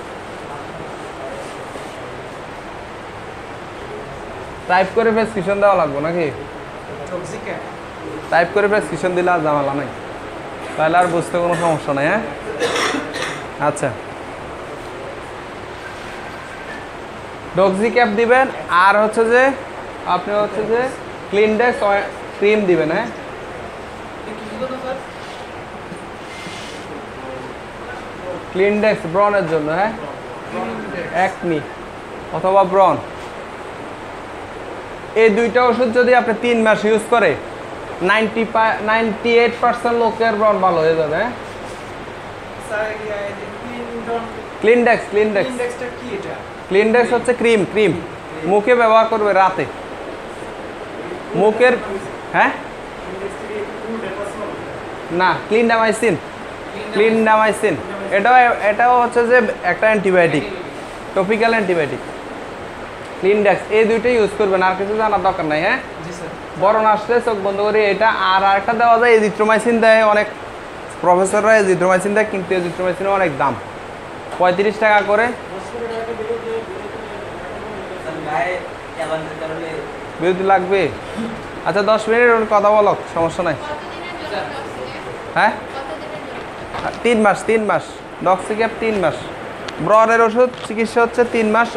টাইপ করে প্রেসক্রিপশন দেওয়া লাগবে নাকি? টাইপ করে প্রেসক্রিপশন দিলে আর ঝামেলা নাই, তাহলে আর বুঝতে কোনো সমস্যা নাই। হ্যাঁ আচ্ছা, ডক্সি ক্যাপ দিবেন। আর হচ্ছে যে আপনি হচ্ছে যে ক্লিনডেক্স ক্রিম দিবেন। হ্যাঁ ক্লিনডেক্স ব্রনের জন্য। হ্যাঁ একনি অথবা ব্রন, এই দুইটা ওষুধ যদি আপনি 3 মাস ইউজ করে 98% লোকের ব্রন ভালো হয়ে যাবে। হ্যাঁ ক্লিনডেক্স, ক্লিনডেক্স ক্লিনডেক্স হচ্ছে ক্রিম, ক্রিম মুখে ব্যবহার করবে রাতে মুখের। হ্যাঁ না ক্লিনডামাইসিন, ক্লিনডামাইসিন এটাও হচ্ছে যে একটা অ্যান্টিবায়োটিক, টপিক্যাল অ্যান্টিবায়োটিক। ক্লিনডেক্স এই দুইটাই ইউজ করবেন, আর কিছু জানার দরকার নাই। হ্যাঁ বরণ আসলে চোখ বন্ধ করে এটা। আর আরেকটা দেওয়া যায় এজিথ্রোমাইসিন দেয়, অনেক প্রফেসররা এজিথ্রোমাইসিন দেয়, কিন্তু এজিথ্রোমাইসিনের অনেক দাম, 35 টাকা করে। বিরতি লাগবে? আচ্ছা 10 মিনিট কথা বলো, সমস্যা নাই। হ্যাঁ 3 মাস, 3 মাস ডক্সি ক্যাপ 3 মাস। ব্রনের ওষুধ চিকিৎসা হচ্ছে 3 মাস।